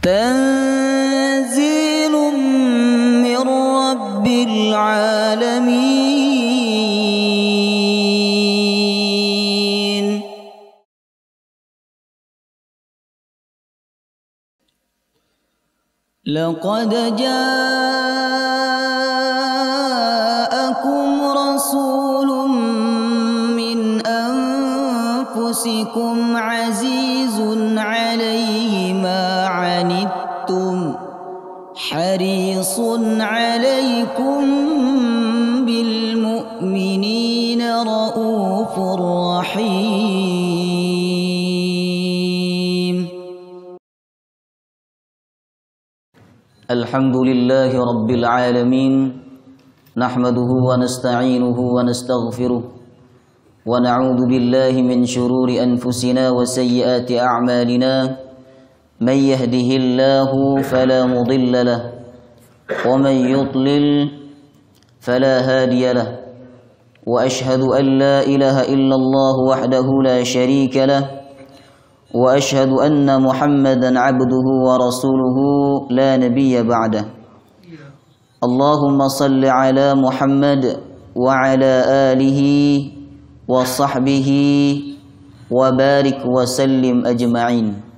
تنزيل من رب العالمين. لقد جاءكم رسول من أنفسكم عزيز عليه ما عنتم حريص عليكم بالمؤمنين رؤوف رحيم. الحمد لله رب العالمين، نحمده ونستعينه ونستغفره ونعوذ بالله من شرور أنفسنا وسيئات أعمالنا. من يهده الله فلا مضل له ومن يضلل فلا هادي له، وأشهد أن لا إله إلا الله وحده لا شريك له، وأشهد أن محمدا عبده ورسوله لا نبي بعده. اللهم صل على محمد وعلى آله وصحبه وبارك وسلم أجمعين.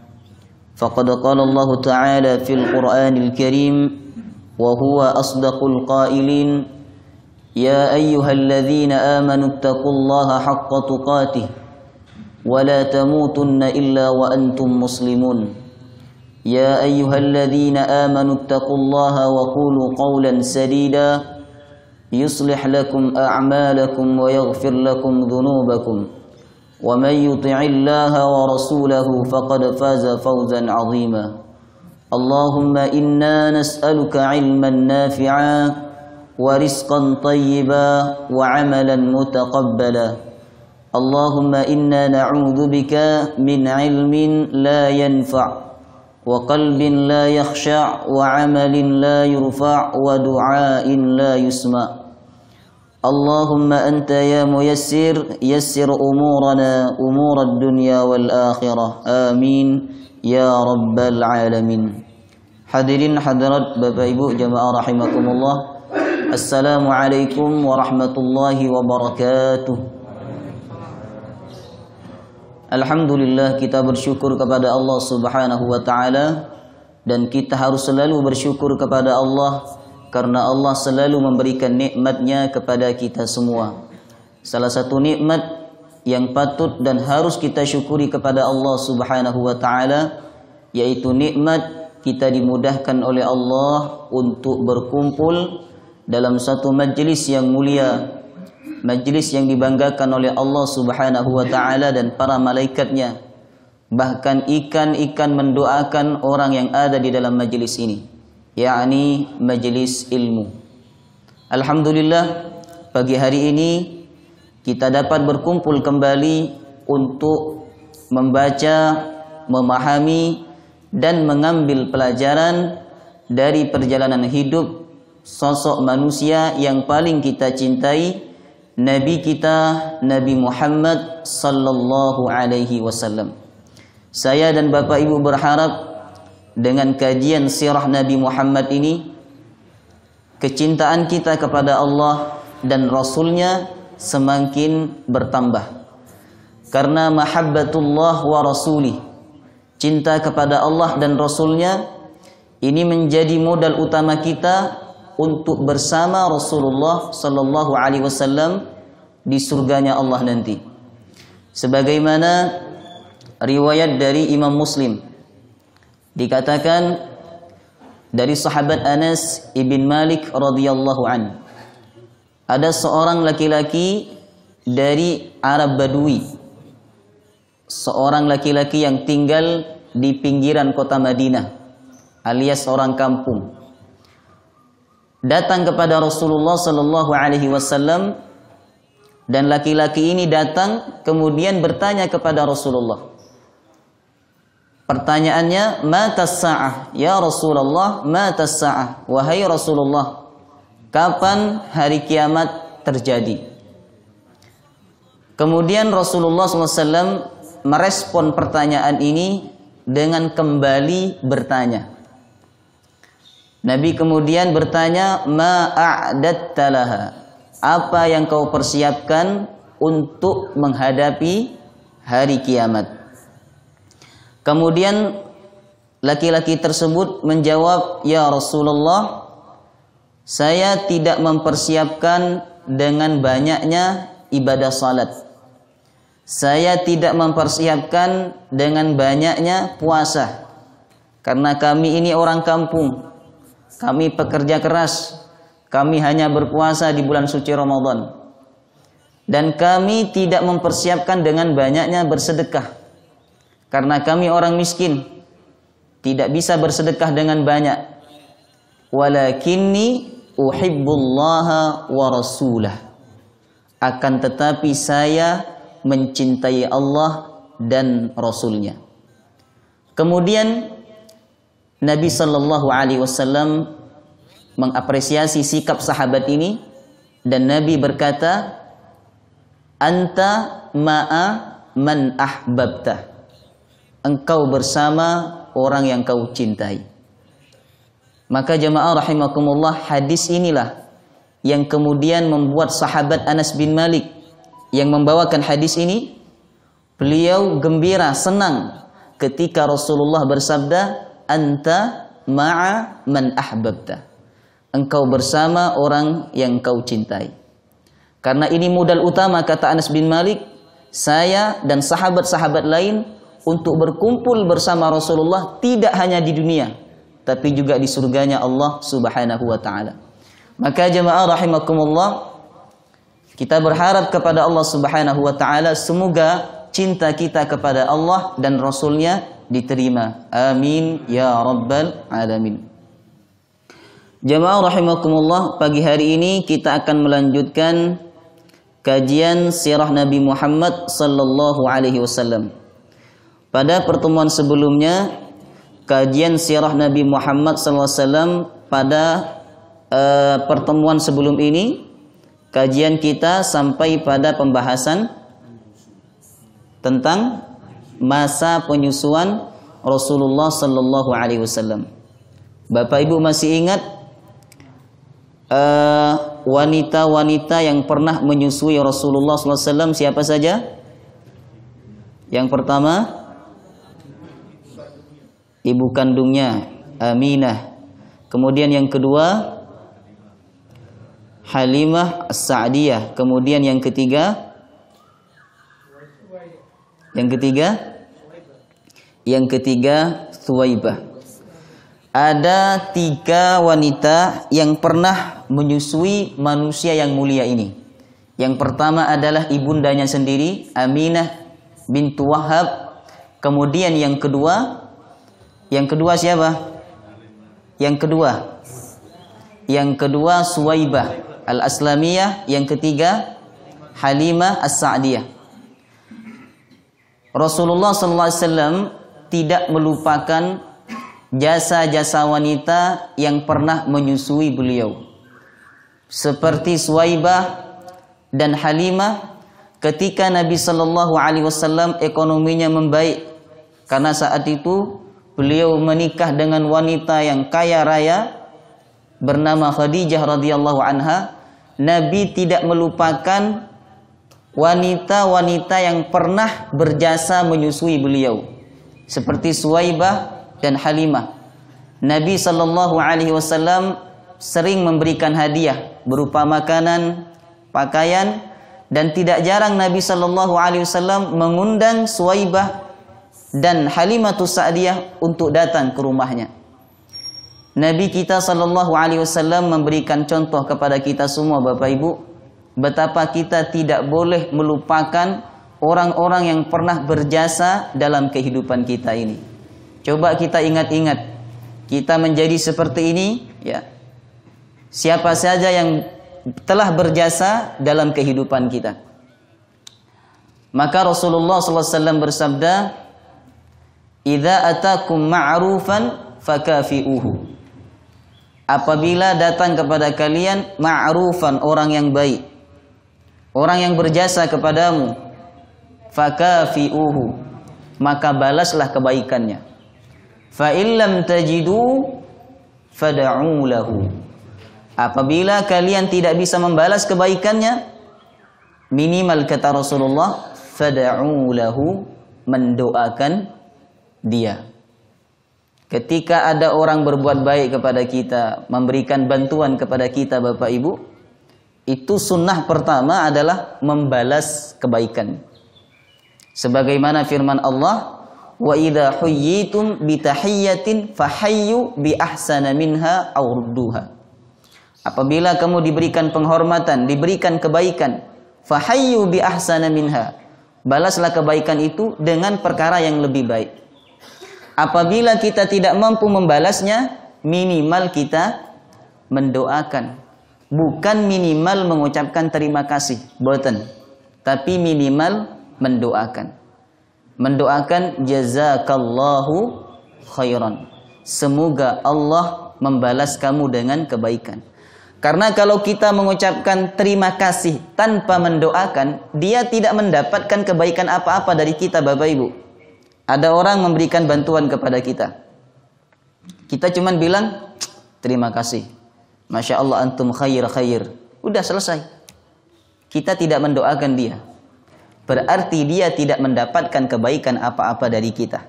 فقد قال الله تعالى في القرآن الكريم وهو أصدق القائلين: يا أيها الذين آمنوا اتقوا الله حق تقاته ولا تموتن إلا وأنتم مسلمون. يا أيها الذين آمنوا اتقوا الله وقولوا قولا سديدا يصلح لكم أعمالكم ويغفر لكم ذنوبكم، ومن يطع الله ورسوله فقد فاز فوزا عظيما. اللهم إنا نسألك علما نافعا ورزقا طيبا وعملا متقبلا. اللهم إنا نعوذ بك من علم لا ينفع وقلب لا يخشع وعمل لا يرفع ودعاء لا يسمع. اللهم أنت يا ميسر يسر أمورنا أمور الدنيا والآخرة، آمين يا رب العالمين. Hadirin hadirat Bapak Ibu jamaah rahimakumullah, Assalamualaikum warahmatullahi wabarakatuh. Alhamdulillah, kita bersyukur kepada Allah Subhanahu wa ta'ala, dan kita harus selalu bersyukur kepada Allah karena Allah selalu memberikan nikmatnya kepada kita semua. Salah satu nikmat yang patut dan harus kita syukuri kepada Allah Subhanahu wa ta'ala yaitu nikmat kita dimudahkan oleh Allah untuk berkumpul dalam satu majlis yang mulia, majlis yang dibanggakan oleh Allah Subhanahu wa ta'ala dan para malaikatnya. Bahkan ikan-ikan mendoakan orang yang ada di dalam majlis ini, yakni majlis ilmu. Alhamdulillah, pagi hari ini kita dapat berkumpul kembali untuk membaca, memahami, dan mengambil pelajaran dari perjalanan hidup sosok manusia yang paling kita cintai, Nabi kita, Nabi Muhammad sallallahu alaihi wasallam. Saya dan Bapak Ibu berharap dengan kajian sirah Nabi Muhammad ini, kecintaan kita kepada Allah dan Rasulnya semakin bertambah. Karena mahabbatullah wa rasulih, cinta kepada Allah dan Rasulnya, ini menjadi modal utama kita untuk bersama Rasulullah sallallahu alaihi wasallam di surganya Allah nanti. Sebagaimana riwayat dari Imam Muslim, dikatakan dari sahabat Anas ibn Malik radhiyallahu an, ada seorang laki-laki dari Arab Badui, seorang laki-laki yang tinggal di pinggiran kota Madinah alias orang kampung, datang kepada Rasulullah sallallahu alaihi wasallam, dan laki-laki ini datang kemudian bertanya kepada Rasulullah. Pertanyaannya, matas sa'ah ya Rasulullah, matas sa'ah, wahai Rasulullah, kapan hari kiamat terjadi? Kemudian Rasulullah SAW merespon pertanyaan ini dengan kembali bertanya. Nabi kemudian bertanya, ma a'datta laha? Apa yang kau persiapkan untuk menghadapi hari kiamat? Kemudian laki-laki tersebut menjawab, ya Rasulullah, saya tidak mempersiapkan dengan banyaknya ibadah salat. Saya tidak mempersiapkan dengan banyaknya puasa. Karena kami ini orang kampung. Kami pekerja keras. Kami hanya berpuasa di bulan suci Ramadan. Dan kami tidak mempersiapkan dengan banyaknya bersedekah. Karena kami orang miskin, tidak bisa bersedekah dengan banyak. Walakinni uhibbullaha wa rasulah. Akan tetapi saya mencintai Allah dan Rasulnya. Kemudian Nabi Sallallahu Alaihi Wasallam mengapresiasi sikap sahabat ini dan Nabi berkata, anta ma'a man ahbabta. Engkau bersama orang yang kau cintai. Maka jemaah rahimakumullah, hadis inilah yang kemudian membuat sahabat Anas bin Malik yang membawakan hadis ini, beliau gembira, senang ketika Rasulullah bersabda, anta ma'a man ahbabta. Engkau bersama orang yang kau cintai. Karena ini modal utama, kata Anas bin Malik, saya dan sahabat-sahabat lain untuk berkumpul bersama Rasulullah tidak hanya di dunia, tapi juga di surganya Allah Subhanahu wa ta'ala. Maka jemaah rahimakumullah, kita berharap kepada Allah Subhanahu wa ta'ala, semoga cinta kita kepada Allah dan Rasulnya diterima. Amin ya rabbal alamin. Jemaah rahimakumullah, pagi hari ini kita akan melanjutkan kajian sirah Nabi Muhammad sallallahu alaihi wasallam. Pada pertemuan sebelumnya, kajian sirah Nabi Muhammad sallallahu alaihi wasallam, pada pertemuan sebelum ini, kajian kita sampai pada pembahasan tentang masa penyusuan Rasulullah sallallahu alaihi wasallam. Bapak Ibu masih ingat wanita-wanita yang pernah menyusui Rasulullah sallallahu alaihi wasallam siapa saja? Yang pertama, ibu kandungnya Aminah. Kemudian yang kedua, Halimah As-Sa'diyah. Kemudian yang ketiga, Thuwaibah. Ada 3 wanita yang pernah menyusui manusia yang mulia ini. Yang pertama adalah ibundanya sendiri, Aminah bintu Wahab. Kemudian yang kedua siapa? Yang kedua Suwaibah Al-Aslamiyah. Yang ketiga Halimah As-Sa'diyah. Rasulullah SAW tidak melupakan jasa-jasa wanita yang pernah menyusui beliau. Seperti Suwaibah dan Halimah, ketika Nabi SAW ekonominya membaik, karena saat itu beliau menikah dengan wanita yang kaya raya bernama Khadijah radhiyallahu anha. Nabi tidak melupakan wanita-wanita yang pernah berjasa menyusui beliau, seperti Suwaibah dan Halimah. Nabi sallallahu alaihi wasallam sering memberikan hadiah berupa makanan, pakaian, dan tidak jarang Nabi sallallahu alaihi wasallam mengundang Suwaibah dan Halimatus Sa'diyah untuk datang ke rumahnya. Nabi kita sallallahu alaihi wasallam memberikan contoh kepada kita semua, Bapak Ibu, betapa kita tidak boleh melupakan orang-orang yang pernah berjasa dalam kehidupan kita ini. Coba kita ingat-ingat, kita menjadi seperti ini, ya. Siapa saja yang telah berjasa dalam kehidupan kita. Maka Rasulullah SAW bersabda, "Idza atakum ma'rufan fakafi'uhu." Apabila datang kepada kalian ma'rufan, orang yang baik, orang yang berjasa kepadamu, fakafi'uhu, maka balaslah kebaikannya. Fa illam tajidu fad'u lahu. Apabila kalian tidak bisa membalas kebaikannya, minimal kata Rasulullah, fad'u lahu, mendoakan dia. Ketika ada orang berbuat baik kepada kita, memberikan bantuan kepada kita Bapak Ibu, itu sunnah pertama adalah membalas kebaikan. Sebagaimana firman Allah, wa idza huyyitum bi tahiyyatin fahayyu bi ahsana minha aw rudduha. Apabila kamu diberikan penghormatan, diberikan kebaikan, fahayyu bi ahsana minha, balaslah kebaikan itu dengan perkara yang lebih baik. Apabila kita tidak mampu membalasnya, minimal kita mendoakan. Bukan minimal mengucapkan terima kasih, boten, tapi minimal mendoakan. Mendoakan jazakallahu khairan. Semoga Allah membalas kamu dengan kebaikan. Karena kalau kita mengucapkan terima kasih tanpa mendoakan, dia tidak mendapatkan kebaikan apa-apa dari kita Bapak Ibu. Ada orang memberikan bantuan kepada kita. Kita cuma bilang, terima kasih. Masya Allah antum khair. Udah selesai. Kita tidak mendoakan dia. Berarti dia tidak mendapatkan kebaikan apa-apa dari kita.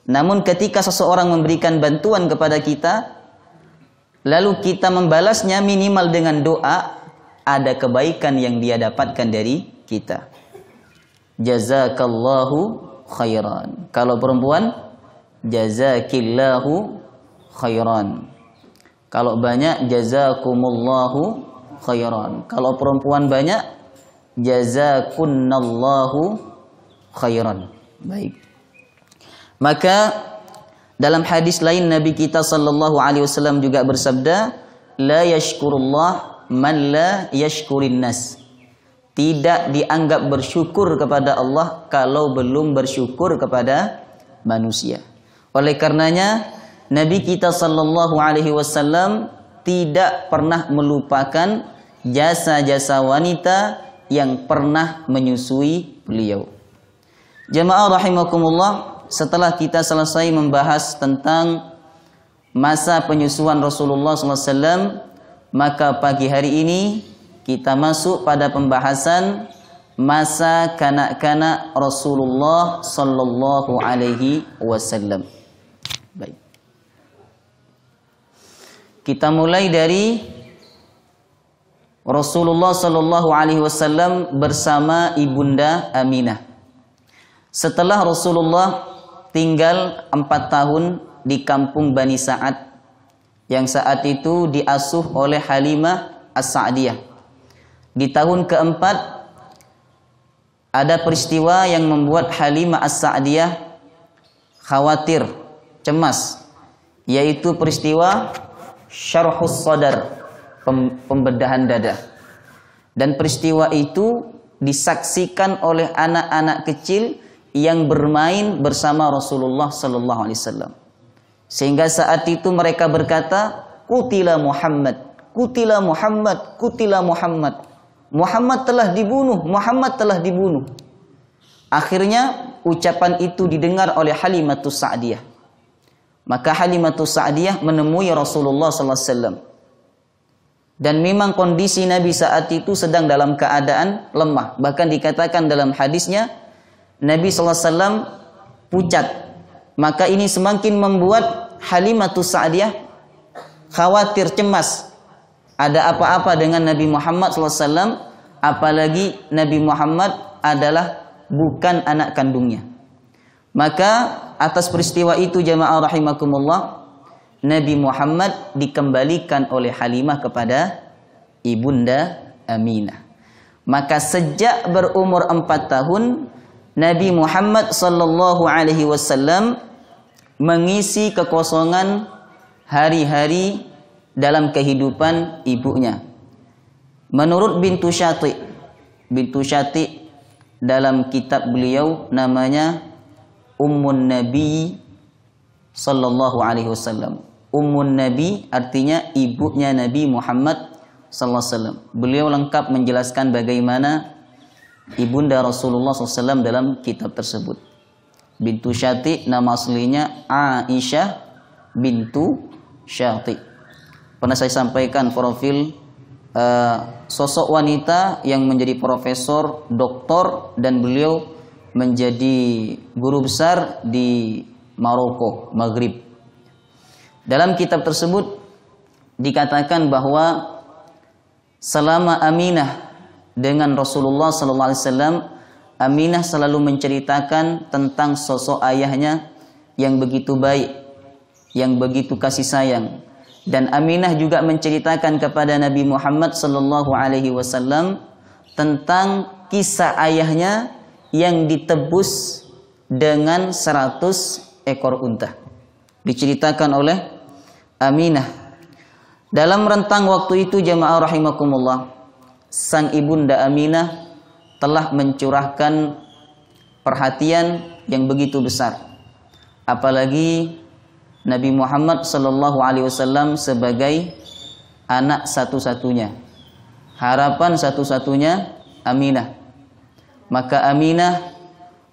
Namun ketika seseorang memberikan bantuan kepada kita, lalu kita membalasnya minimal dengan doa, ada kebaikan yang dia dapatkan dari kita. Jazakallahu khairan. Kalau perempuan, jazakillahu khairan. Kalau banyak, jazakumullahu khairan. Kalau perempuan banyak, jazakunnallahu khairan. Baik. Maka dalam hadis lain Nabi kita sallallahu alaihi wasallam juga bersabda, la yashkurullah man la yashkurin nas. Tidak dianggap bersyukur kepada Allah kalau belum bersyukur kepada manusia. Oleh karenanya Nabi kita sallallahu alaihi wasallam tidak pernah melupakan jasa-jasa wanita yang pernah menyusui beliau. Jamaah rahimakumullah, setelah kita selesai membahas tentang masa penyusuan Rasulullah SAW, maka pagi hari ini kita masuk pada pembahasan masa kanak-kanak Rasulullah Sallallahu Alaihi Wasallam. Baik. Kita mulai dari Rasulullah Sallallahu Alaihi Wasallam bersama ibunda Aminah. Setelah Rasulullah tinggal 4 tahun di kampung Bani Sa'ad yang saat itu diasuh oleh Halimah As-Sa'diyah. Di tahun keempat ada peristiwa yang membuat Halimah As-Sa'diyah khawatir, cemas, yaitu peristiwa syarhus sadar, pembedahan dada. Dan peristiwa itu disaksikan oleh anak-anak kecil yang bermain bersama Rasulullah sallallahu alaihi wasallam. Sehingga saat itu mereka berkata, "Qutila Muhammad, qutila Muhammad, qutila Muhammad." Muhammad telah dibunuh, Muhammad telah dibunuh. Akhirnya ucapan itu didengar oleh Halimatus Sa'diyah. Maka Halimatus Sa'diyah menemui Rasulullah sallallahu alaihi wasallam. Dan memang kondisi Nabi saat itu sedang dalam keadaan lemah. Bahkan dikatakan dalam hadisnya, Nabi SAW pucat. Maka ini semakin membuat Halimatus Sa'diyah khawatir, cemas. Ada apa-apa dengan Nabi Muhammad SAW, apalagi Nabi Muhammad adalah bukan anak kandungnya. Maka atas peristiwa itu jamaah rahimakumullah, Nabi Muhammad dikembalikan oleh Halimah kepada ibunda Aminah. Maka sejak berumur 4 tahun, Nabi Muhammad sallallahu alaihi wasallam mengisi kekosongan hari-hari dalam kehidupan ibunya. Menurut Bintu Syati dalam kitab beliau namanya Ummun Nabi sallallahu alaihi wasallam. Ummun Nabi artinya ibunya Nabi Muhammad sallallahu alaihi wasallam. Beliau lengkap menjelaskan bagaimana ibunda Rasulullah SAW dalam kitab tersebut. Bintu Syati nama aslinya Aisyah bintu Syati. Pernah saya sampaikan profil sosok wanita yang menjadi profesor, doktor, dan beliau menjadi guru besar di Maroko, Maghrib. Dalam kitab tersebut dikatakan bahwa selama Aminah dengan Rasulullah SAW, Aminah selalu menceritakan tentang sosok ayahnya yang begitu baik, yang begitu kasih sayang. Dan Aminah juga menceritakan kepada Nabi Muhammad SAW tentang kisah ayahnya yang ditebus dengan 100 ekor unta. Diceritakan oleh Aminah. Dalam rentang waktu itu jamaah rahimakumullah, sang ibunda Aminah telah mencurahkan perhatian yang begitu besar. Apalagi Nabi Muhammad SAW sebagai anak satu-satunya, harapan satu-satunya Aminah. Maka Aminah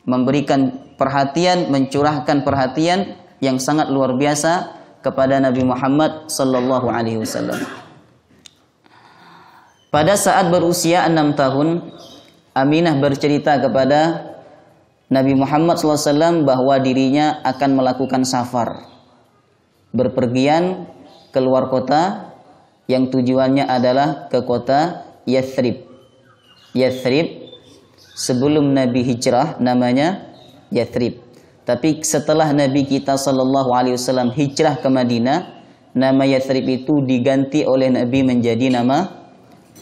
memberikan perhatian, mencurahkan perhatian yang sangat luar biasa kepada Nabi Muhammad SAW. Pada saat berusia 6 tahun, Aminah bercerita kepada Nabi Muhammad SAW bahwa dirinya akan melakukan safar, berpergian keluar kota yang tujuannya adalah ke kota Yathrib. Yathrib sebelum Nabi hijrah namanya Yathrib. Tapi setelah Nabi kita SAW hijrah ke Madinah, nama Yathrib itu diganti oleh Nabi menjadi nama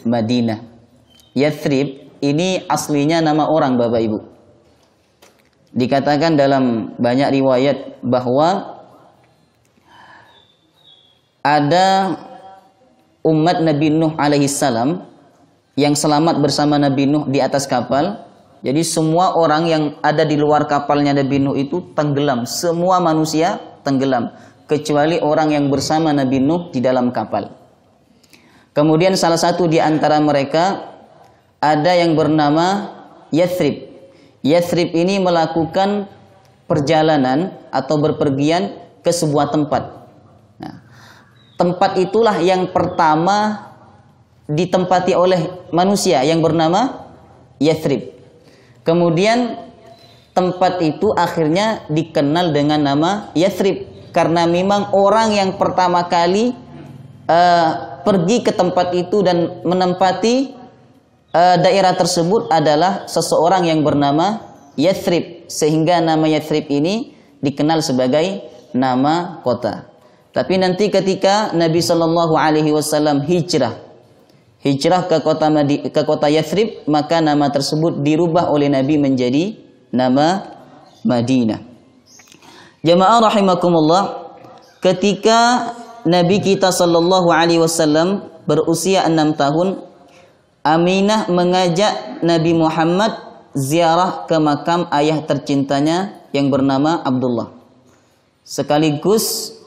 Madinah. Yathrib ini aslinya nama orang, Bapak Ibu. Dikatakan dalam banyak riwayat bahwa ada umat Nabi Nuh alaihissalam yang selamat bersama Nabi Nuh di atas kapal. Jadi semua orang yang ada di luar kapalnya Nabi Nuh itu tenggelam. Semua manusia tenggelam, kecuali orang yang bersama Nabi Nuh di dalam kapal. Kemudian salah satu di antara mereka ada yang bernama Yathrib. Yathrib ini melakukan perjalanan atau berpergian ke sebuah tempat. Tempat itulah yang pertama ditempati oleh manusia yang bernama Yathrib. Kemudian tempat itu akhirnya dikenal dengan nama Yathrib karena memang orang yang pertama kali pergi ke tempat itu dan menempati daerah tersebut adalah seseorang yang bernama Yathrib, sehingga nama Yathrib ini dikenal sebagai nama kota. Tapi nanti ketika Nabi SAW hijrah ke kota Yathrib, maka nama tersebut dirubah oleh Nabi menjadi nama Madinah. Jamaah rahimakumullah, ketika Nabi kita SAW berusia 6 tahun, Aminah mengajak Nabi Muhammad ziarah ke makam ayah tercintanya yang bernama Abdullah. Sekaligus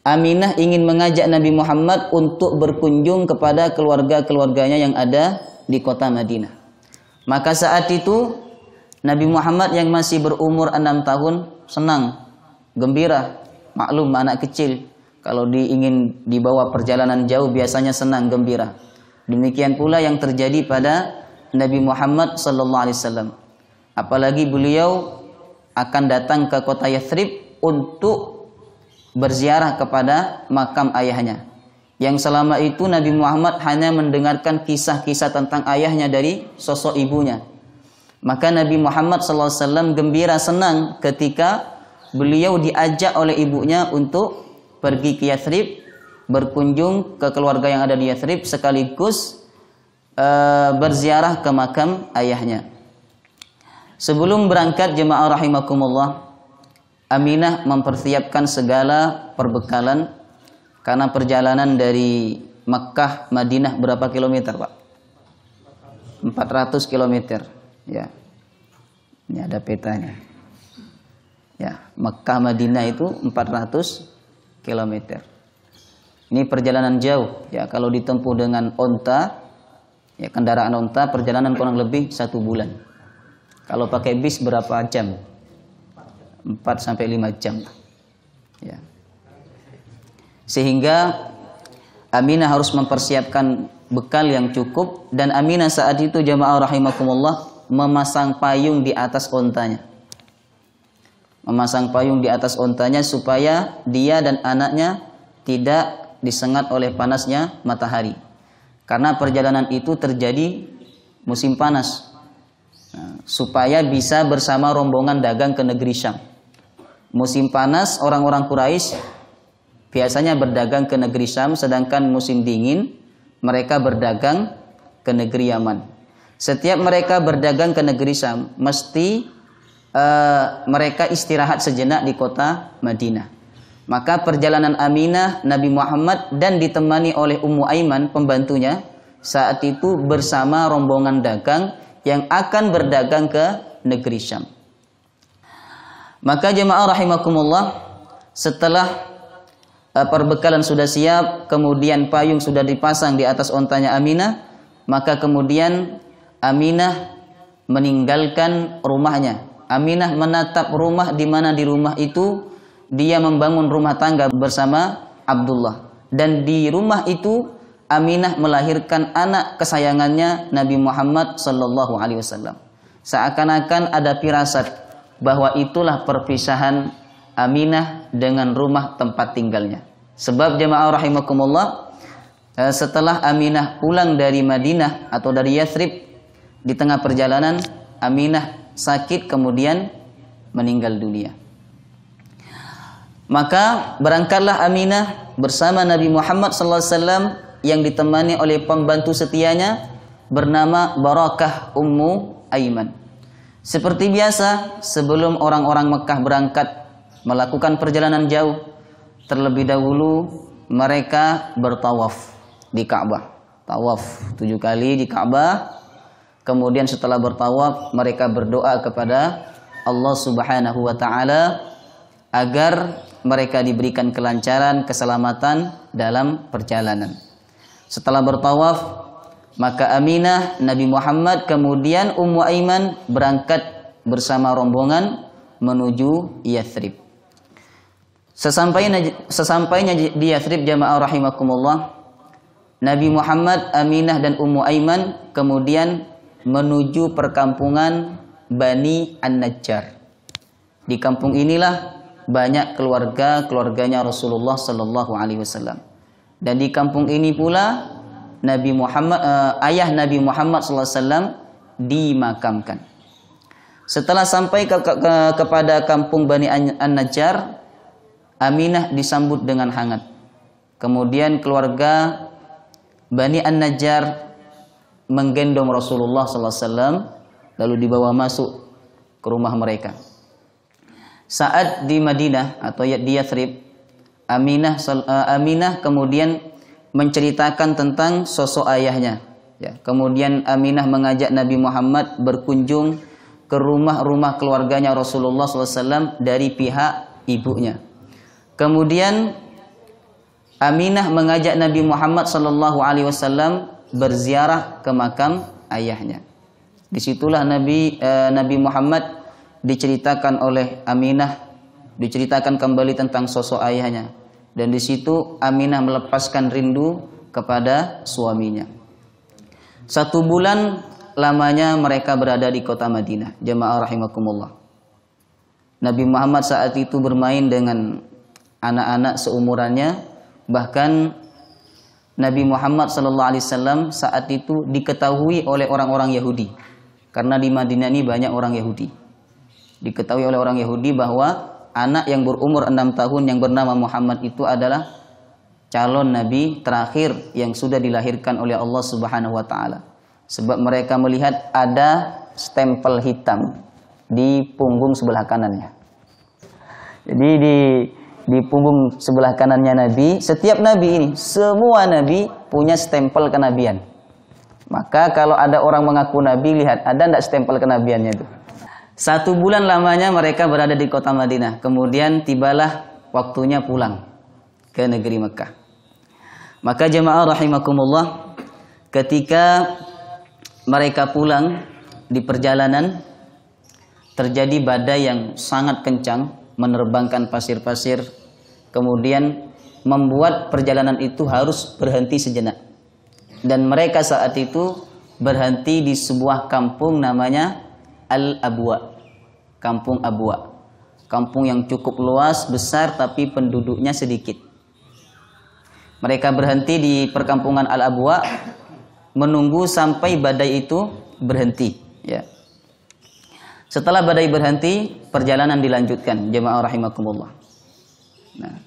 Aminah ingin mengajak Nabi Muhammad untuk berkunjung kepada keluarga-keluarganya yang ada di kota Madinah. Maka saat itu Nabi Muhammad yang masih berumur 6 tahun senang, gembira. Maklum anak kecil kalau ingin dibawa perjalanan jauh biasanya senang, gembira. Demikian pula yang terjadi pada Nabi Muhammad SAW. Apalagi beliau akan datang ke kota Yathrib untuk berziarah kepada makam ayahnya, yang selama itu Nabi Muhammad hanya mendengarkan kisah-kisah tentang ayahnya dari sosok ibunya. Maka Nabi Muhammad SAW gembira, senang ketika beliau diajak oleh ibunya untuk pergi ke Yathrib, berkunjung ke keluarga yang ada di Yathrib, sekaligus berziarah ke makam ayahnya. Sebelum berangkat jemaah rahimakumullah, Aminah mempersiapkan segala perbekalan karena perjalanan dari Makkah Madinah berapa kilometer, Pak? 400 kilometer. Ya. Ini ada petanya. Ya, Makkah Madinah itu 400 kilometer. Ini perjalanan jauh. Ya, kalau ditempuh dengan onta, ya kendaraan onta, perjalanan kurang lebih 1 bulan. Kalau pakai bis berapa jam? 4 sampai 5 jam. Ya. Sehingga Aminah harus mempersiapkan bekal yang cukup, dan Aminah saat itu jamaah rahimakumullah memasang payung di atas ontanya. Memasang payung di atas ontanya supaya dia dan anaknya tidak disengat oleh panasnya matahari. Karena perjalanan itu terjadi musim panas. Supaya bisa bersama rombongan dagang ke negeri Syam. Musim panas orang-orang Quraisy biasanya berdagang ke negeri Syam, sedangkan musim dingin mereka berdagang ke negeri Yaman. Setiap mereka berdagang ke negeri Syam, mesti mereka istirahat sejenak di kota Madinah. Maka perjalanan Aminah, Nabi Muhammad dan ditemani oleh Ummu Aiman pembantunya saat itu bersama rombongan dagang yang akan berdagang ke negeri Syam. Maka jemaah rahimakumullah, setelah perbekalan sudah siap, kemudian payung sudah dipasang di atas ontanya Aminah, maka kemudian Aminah meninggalkan rumahnya. Aminah menatap rumah, di mana di rumah itu dia membangun rumah tangga bersama Abdullah. Dan di rumah itu Aminah melahirkan anak kesayangannya Nabi Muhammad sallallahu alaihi wasallam. Seakan-akan ada firasat bahwa itulah perpisahan Aminah dengan rumah tempat tinggalnya. Sebab jemaah rahimakumullah, setelah Aminah pulang dari Madinah atau dari Yathrib, di tengah perjalanan Aminah sakit kemudian meninggal dunia. Maka berangkatlah Aminah bersama Nabi Muhammad SAW yang ditemani oleh pembantu setianya bernama Barakah Ummu Aiman. Seperti biasa, sebelum orang-orang Mekah berangkat melakukan perjalanan jauh, terlebih dahulu mereka bertawaf di Ka'bah. Tawaf 7 kali di Ka'bah. Kemudian setelah bertawaf, mereka berdoa kepada Allah Subhanahu wa taala agar mereka diberikan kelancaran, keselamatan dalam perjalanan. Setelah bertawaf, maka Aminah, Nabi Muhammad, kemudian Ummu Aiman berangkat bersama rombongan menuju Yathrib. Sesampainya di Yathrib jamaah rahimakumullah, Nabi Muhammad, Aminah dan Ummu Aiman kemudian menuju perkampungan Bani An-Najjar. Di kampung inilah banyak keluarganya Rasulullah sallallahu alaihi wasallam. Dan di kampung ini pula Nabi Muhammad, ayah Nabi Muhammad sallallahu alaihi wasallam dimakamkan. Setelah sampai kepada kampung Bani An-Najjar, Aminah disambut dengan hangat. Kemudian keluarga Bani An-Najjar menggendong Rasulullah SAW, lalu dibawa masuk ke rumah mereka. Saat di Madinah atau di Yathrib, Aminah kemudian menceritakan tentang sosok ayahnya. Ya, kemudian Aminah mengajak Nabi Muhammad berkunjung ke rumah-rumah keluarganya Rasulullah SAW dari pihak ibunya. Kemudian Aminah mengajak Nabi Muhammad SAW berziarah ke makam ayahnya. Disitulah Nabi Muhammad diceritakan oleh Aminah, diceritakan kembali tentang sosok ayahnya. Dan di situ Aminah melepaskan rindu kepada suaminya. 1 bulan lamanya mereka berada di kota Madinah. Jamaah rahimakumullah. Nabi Muhammad saat itu bermain dengan anak-anak seumurannya. Bahkan Nabi Muhammad SAW saat itu diketahui oleh orang-orang Yahudi. Karena di Madinah ini banyak orang Yahudi. Diketahui oleh orang Yahudi bahwa anak yang berumur 6 tahun yang bernama Muhammad itu adalah calon Nabi terakhir yang sudah dilahirkan oleh Allah Subhanahu wa taala. Sebab mereka melihat ada stempel hitam di punggung sebelah kanannya. Jadi di punggung sebelah kanannya Nabi, setiap Nabi ini, semua Nabi punya stempel kenabian. Maka kalau ada orang mengaku Nabi, lihat ada enggak stempel kenabiannya itu. 1 bulan lamanya mereka berada di kota Madinah. Kemudian tibalah waktunya pulang ke negeri Mekah. Maka jemaah rahimakumullah, ketika mereka pulang di perjalanan, terjadi badai yang sangat kencang menerbangkan pasir-pasir. Kemudian membuat perjalanan itu harus berhenti sejenak. Dan mereka saat itu berhenti di sebuah kampung namanya Al-Abwa. Kampung Abwa. Kampung yang cukup luas, besar, tapi penduduknya sedikit. Mereka berhenti di perkampungan Al-Abwa, menunggu sampai badai itu berhenti. Ya. Setelah badai berhenti, perjalanan dilanjutkan. Jemaah rahimakumullah. Nah,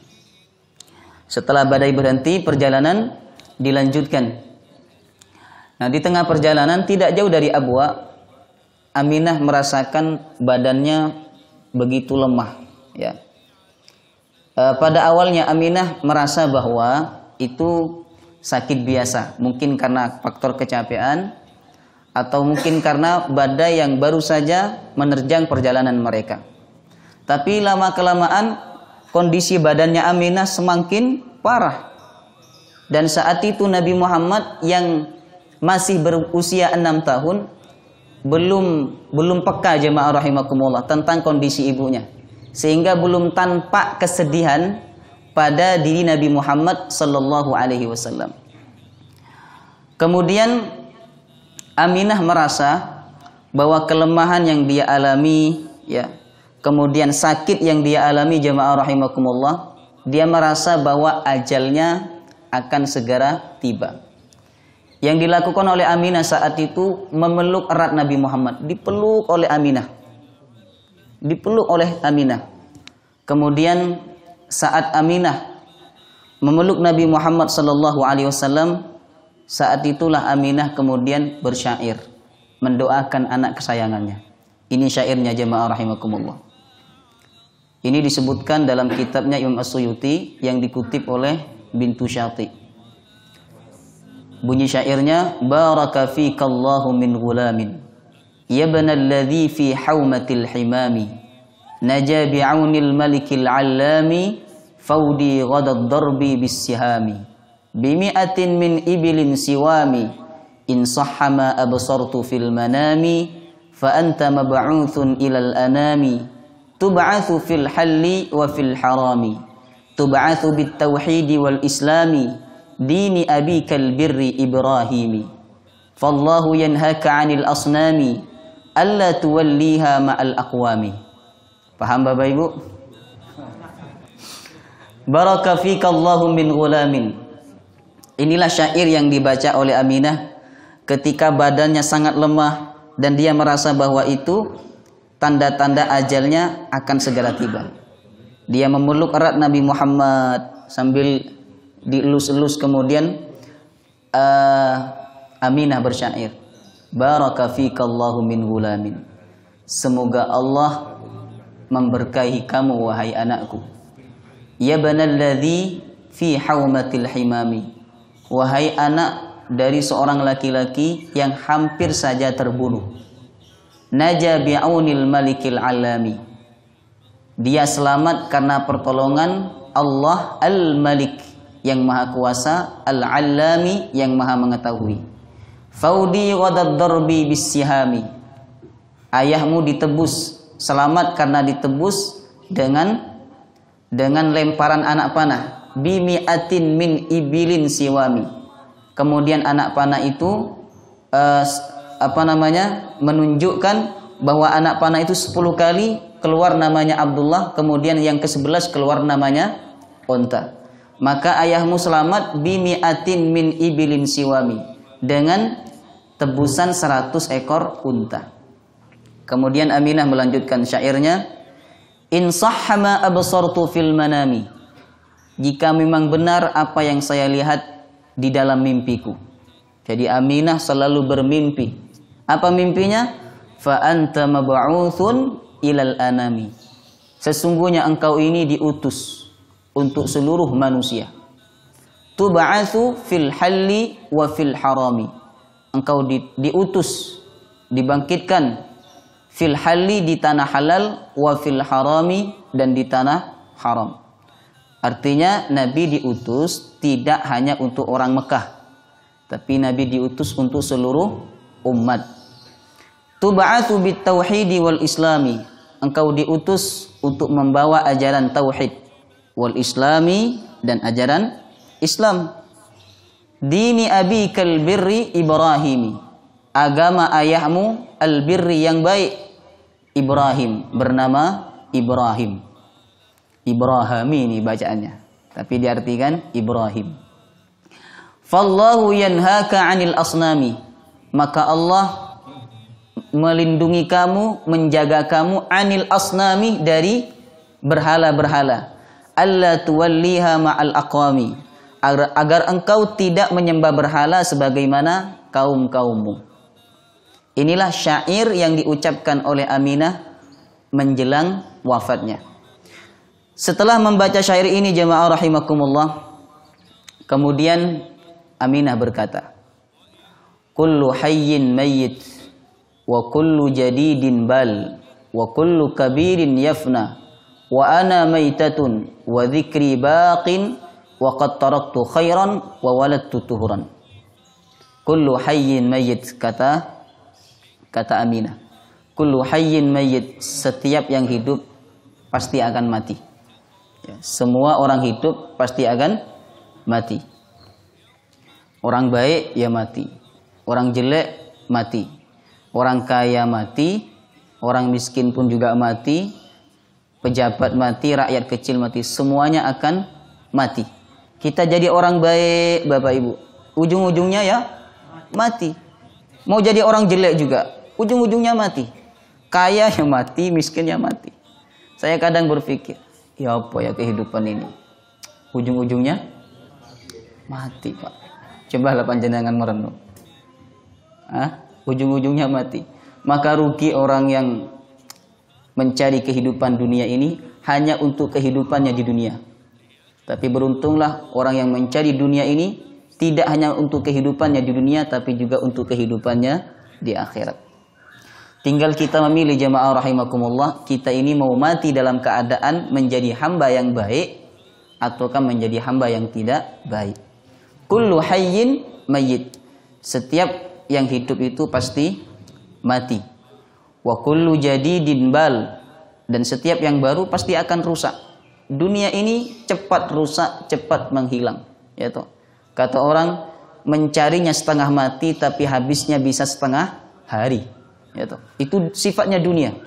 setelah badai berhenti, perjalanan dilanjutkan. Nah, di tengah perjalanan tidak jauh dari Abwa, Aminah merasakan badannya begitu lemah. Ya. Pada awalnya Aminah merasa bahwa itu sakit biasa, mungkin karena faktor kecapean atau mungkin karena badai yang baru saja menerjang perjalanan mereka. Tapi lama-kelamaan kondisi badannya Aminah semakin parah. Dan saat itu Nabi Muhammad yang masih berusia 6 tahun belum peka, jemaah rahimakumullah, tentang kondisi ibunya, sehingga belum tampak kesedihan pada diri Nabi Muhammad sallallahu alaihi wasallam. Kemudian Aminah merasa bahwa kelemahan yang dia alami, ya, kemudian sakit yang dia alami, jemaah rahimakumullah, dia merasa bahwa ajalnya akan segera tiba. Yang dilakukan oleh Aminah saat itu memeluk erat Nabi Muhammad, dipeluk oleh Aminah. Dipeluk oleh Aminah. Kemudian saat Aminah memeluk Nabi Muhammad sallallahu alaihi wasallam, saat itulah Aminah kemudian bersyair mendoakan anak kesayangannya. Ini syairnya, jemaah rahimakumullah. Ini disebutkan dalam kitabnya Imam As-Suyuti yang dikutip oleh Bintu Syati. Bunyi syairnya, baraka fikallahu min gulamin yabna alladhi fi hawmatil himami naja bi'aunil malikil allami faudi ghadad darbi bissihami bimi'atin min ibilin siwami in sahha ma absartu fil manami fa anta mab'uthun ilal anami tub'athu fil halli wa fil harami tub'athu bit tauhidi wal islami dini abikal birri Ibrahimi fallahu yanhaka 'anil asnami alla tuwalliha ma'al aqwami. Paham Bapak Ibu? Baraka fikallahu min gulamin. Inilah syair yang dibaca oleh Aminah ketika badannya sangat lemah dan dia merasa bahwa itu tanda-tanda ajalnya akan segera tiba. Dia memeluk erat Nabi Muhammad sambil dielus-elus, kemudian Aminah bersyair, baraka fikallahu min gulamin, semoga Allah memberkahi kamu wahai anakku, ya banalladzi fi haumatil himami, wahai anak dari seorang laki-laki yang hampir saja terbunuh, naja bi'aunil malikil alami, dia selamat karena pertolongan Allah al-Malik yang maha kuasa, al-Allami yang maha mengetahui. Faudi ghadad darbi bissihami, ayahmu ditebus, selamat karena ditebus dengan lemparan anak panah. Bimi'atin min ibilin siwami, kemudian anak panah itu menunjukkan bahwa anak panah itu 10 kali keluar namanya Abdullah, kemudian yang ke-11 keluar namanya unta. Maka ayahmu selamat bimi'atin min ibilin siwami, dengan tebusan 100 ekor unta. Kemudian Aminah melanjutkan syairnya, in sahha ma absartu fil manami, jika memang benar apa yang saya lihat di dalam mimpiku. Jadi Aminah selalu bermimpi. Apa mimpinya? Fa anta mab'utsun ilal anami, sesungguhnya engkau ini diutus untuk seluruh manusia. Tub'atsu fil halli wa fil harami, engkau diutus, dibangkitkan fil halli, di tanah halal, wa fil harami, dan di tanah haram. Artinya Nabi diutus tidak hanya untuk orang Mekah, tapi Nabi diutus untuk seluruh umat. Tub'atsu bit tauhidi wal islami, engkau diutus untuk membawa ajaran tauhid wal islami, dan ajaran Islam. Dini abikal birri Ibrahimi, agama ayahmu al-birri yang baik Ibrahim, bernama Ibrahim. Ibrahimi ini bacaannya, tapi diartikan Ibrahim. Fallahu yanhaka 'anil asnami, maka Allah melindungi kamu, menjaga kamu 'anil asnami, dari berhala-berhala. Alla tuwalliha ma'al aqwami, agar engkau tidak menyembah berhala sebagaimana kaum-kaummu. Inilah syair yang diucapkan oleh Aminah menjelang wafatnya. Setelah membaca syair ini jamaah rahimakumullah, kemudian Aminah berkata, kullu hayyin mayyit wa kullu jadidin bal wa kullu kabirin yafna wa ana maitatun wa dhikri baqin wa qad taraktu khairan wa waladtu tuhuran. Kullu hayyin mayyit, kata Aminah. Kullu hayyin mayyit, setiap yang hidup pasti akan mati. Ya, semua orang hidup pasti akan mati. Orang baik ya mati, orang jelek mati, orang kaya mati, orang miskin pun juga mati, pejabat mati, rakyat kecil mati, semuanya akan mati. Kita jadi orang baik Bapak Ibu, ujung-ujungnya ya mati. Mau jadi orang jelek juga, ujung-ujungnya mati. Kaya ya mati, miskin ya mati. Saya kadang berpikir, ya apa ya kehidupan ini, ujung-ujungnya mati Pak. Cobalah panjenengan merenung, ujung-ujungnya mati. Maka rugi orang yang mencari kehidupan dunia ini hanya untuk kehidupannya di dunia. Tapi beruntunglah orang yang mencari dunia ini tidak hanya untuk kehidupannya di dunia, tapi juga untuk kehidupannya di akhirat. Tinggal kita memilih jamaah rahimakumullah, kita ini mau mati dalam keadaan menjadi hamba yang baik ataukah menjadi hamba yang tidak baik. Kullu hayyin mayyit, setiap yang hidup itu pasti mati. Wa kullu jadidin bal, dan setiap yang baru pasti akan rusak. Dunia ini cepat rusak, cepat menghilang, ya toh. Kata orang, mencarinya setengah mati tapi habisnya bisa setengah hari, ya toh. Itu sifatnya dunia.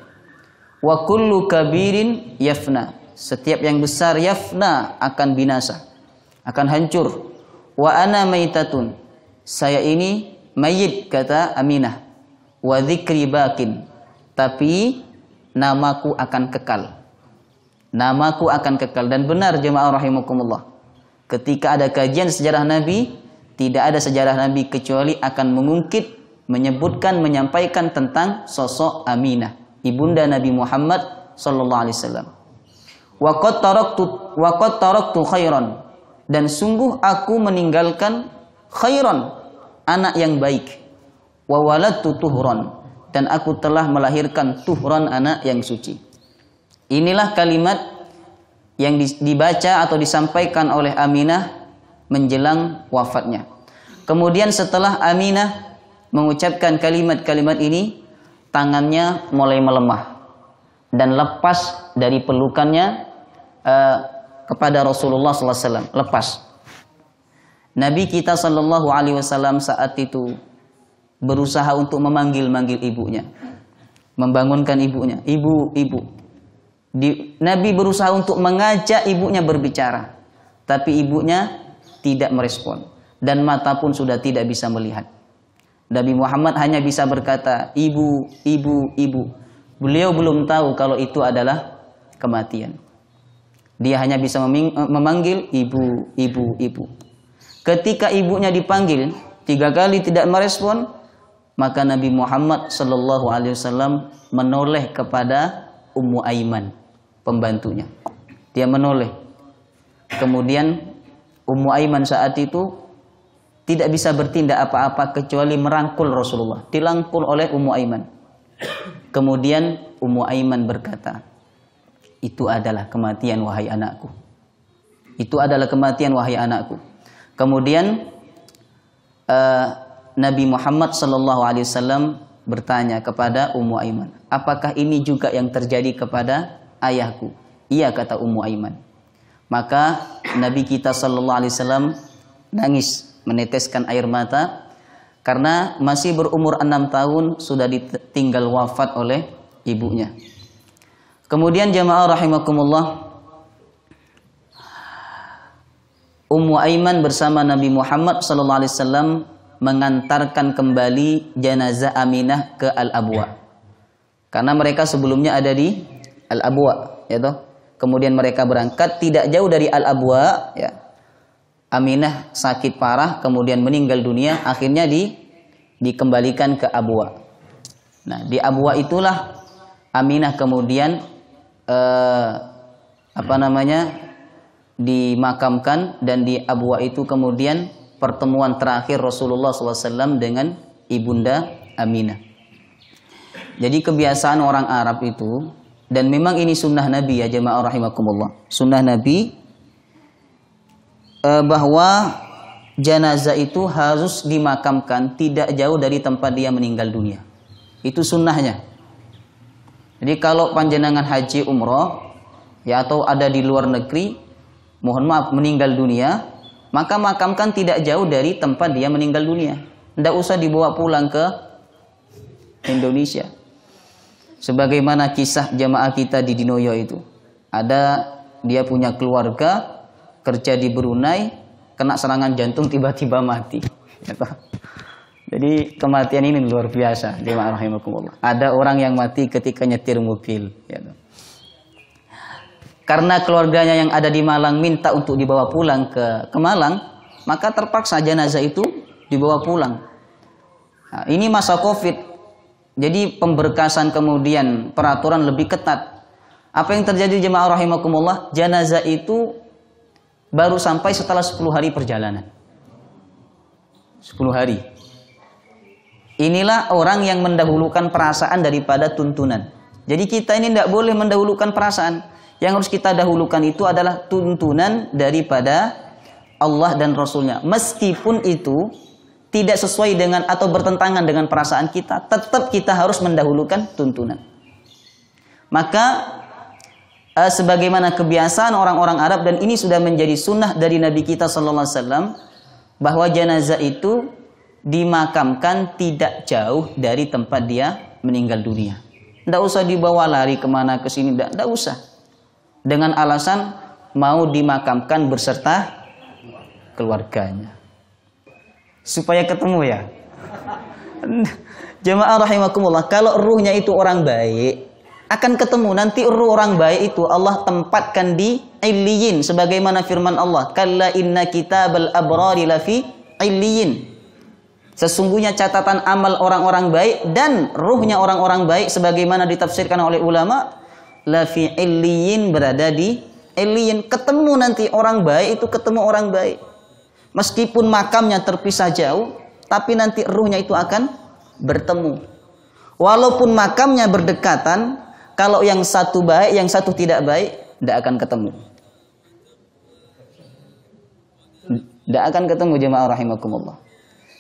Wa kullu kabirin yafna, setiap yang besar yafna, akan binasa, akan hancur. Wa ana maitatun, saya ini mayit, kata Aminah. Wa dzikri baqin, tapi namaku akan kekal. Namaku akan kekal. Dan benar jemaah rahimakumullah, ketika ada kajian sejarah Nabi, tidak ada sejarah Nabi kecuali akan mengungkit, menyebutkan, menyampaikan tentang sosok Aminah, ibunda Nabi Muhammad sallallahu alaihi wasallam. Wa qad taraktu khairan, dan sungguh aku meninggalkan khairan, anak yang baik. Wa waladtu tuhran, dan aku telah melahirkan tuhran, anak yang suci. Inilah kalimat yang dibaca atau disampaikan oleh Aminah menjelang wafatnya. Kemudian setelah Aminah mengucapkan kalimat-kalimat ini, tangannya mulai melemah dan lepas dari pelukannya kepada Rasulullah SAW. Lepas. Nabi kita SAW saat itu berusaha untuk memanggil ibunya, membangunkan ibunya. Ibu. Nabi berusaha untuk mengajak ibunya berbicara, tapi ibunya tidak merespon, dan mata pun sudah tidak bisa melihat. Nabi Muhammad hanya bisa berkata, ibu. Beliau belum tahu kalau itu adalah kematian. Dia hanya bisa memanggil ibu. Ketika ibunya dipanggil 3 kali tidak merespon, maka Nabi Muhammad SAW menoleh kepada Ummu Aiman, pembantunya. Dia menoleh. Kemudian Ummu Aiman saat itu tidak bisa bertindak apa-apa kecuali merangkul Rasulullah. Dilangkul oleh Ummu Aiman. Kemudian Ummu Aiman berkata, itu adalah kematian wahai anakku. Itu adalah kematian wahai anakku. Kemudian Nabi Muhammad SAW bertanya kepada Ummu Aiman, apakah ini juga yang terjadi kepada ayahku? Iya, kata Ummu Aiman. Maka Nabi kita sallallahu alaihi wasallam nangis, meneteskan air mata karena masih berumur 6 tahun sudah ditinggal wafat oleh ibunya. Kemudian jamaah rahimakumullah, Ummu Aiman bersama Nabi Muhammad sallallahu alaihi wasallam mengantarkan kembali jenazah Aminah ke Al-Abwa. Karena mereka sebelumnya ada di Al-Abwa, ya toh. Kemudian mereka berangkat tidak jauh dari Al-Abwa, ya. Aminah sakit parah, kemudian meninggal dunia, akhirnya dikembalikan ke Abwa. Nah, di Abwa itulah Aminah kemudian dimakamkan, dan di Abwa itu kemudian pertemuan terakhir Rasulullah SAW dengan ibunda Aminah. Jadi kebiasaan orang Arab itu, dan memang ini sunnah Nabi ya jemaah rahimakumullah, sunnah Nabi bahwa jenazah itu harus dimakamkan tidak jauh dari tempat dia meninggal dunia. Itu sunnahnya. Jadi kalau panjenengan haji umroh ya atau ada di luar negeri, mohon maaf meninggal dunia, maka makamkan tidak jauh dari tempat dia meninggal dunia. Tidak usah dibawa pulang ke Indonesia. Sebagaimana kisah jamaah kita di Dinoyo itu. Ada dia punya keluarga kerja di Brunei, kena serangan jantung tiba-tiba mati. Jadi kematian ini luar biasa, jemaah rahimakumullah. Ada orang yang mati ketika nyetir mobil. Karena keluarganya yang ada di Malang minta untuk dibawa pulang ke Malang, maka terpaksa jenazah itu dibawa pulang. Nah, ini masa Covid. Jadi pemberkasan kemudian peraturan lebih ketat. Apa yang terjadi jemaah rahimakumullah? Jenazah itu baru sampai setelah 10 hari perjalanan. 10 hari. Inilah orang yang mendahulukan perasaan daripada tuntunan. Jadi kita ini tidak boleh mendahulukan perasaan. Yang harus kita dahulukan itu adalah tuntunan daripada Allah dan Rasulnya. Meskipun itu tidak sesuai dengan atau bertentangan dengan perasaan kita, tetap kita harus mendahulukan tuntunan. Maka sebagaimana kebiasaan orang-orang Arab, dan ini sudah menjadi sunnah dari Nabi kita sallallahu alaihi wasallam, bahwa jenazah itu dimakamkan tidak jauh dari tempat dia meninggal dunia. Tidak usah dibawa lari kemana ke sini, tidak usah. Dengan alasan mau dimakamkan berserta keluarganya. Supaya ketemu ya. Jemaah rahimakumullah, kalau ruhnya itu orang baik, akan ketemu. Nanti ruh orang baik itu Allah tempatkan di Illiyin, sebagaimana firman Allah, kalla inna kitabal abrari lafi Illiyin. Sesungguhnya catatan amal orang-orang baik dan ruhnya orang-orang baik, sebagaimana ditafsirkan oleh ulama, lafi Illiyin, berada di Illiyin. Ketemu nanti orang baik itu ketemu orang baik. Meskipun makamnya terpisah jauh, tapi nanti ruhnya itu akan bertemu. Walaupun makamnya berdekatan, kalau yang satu baik, yang satu tidak baik, tidak akan ketemu. Tidak akan ketemu jemaah rahimakumullah.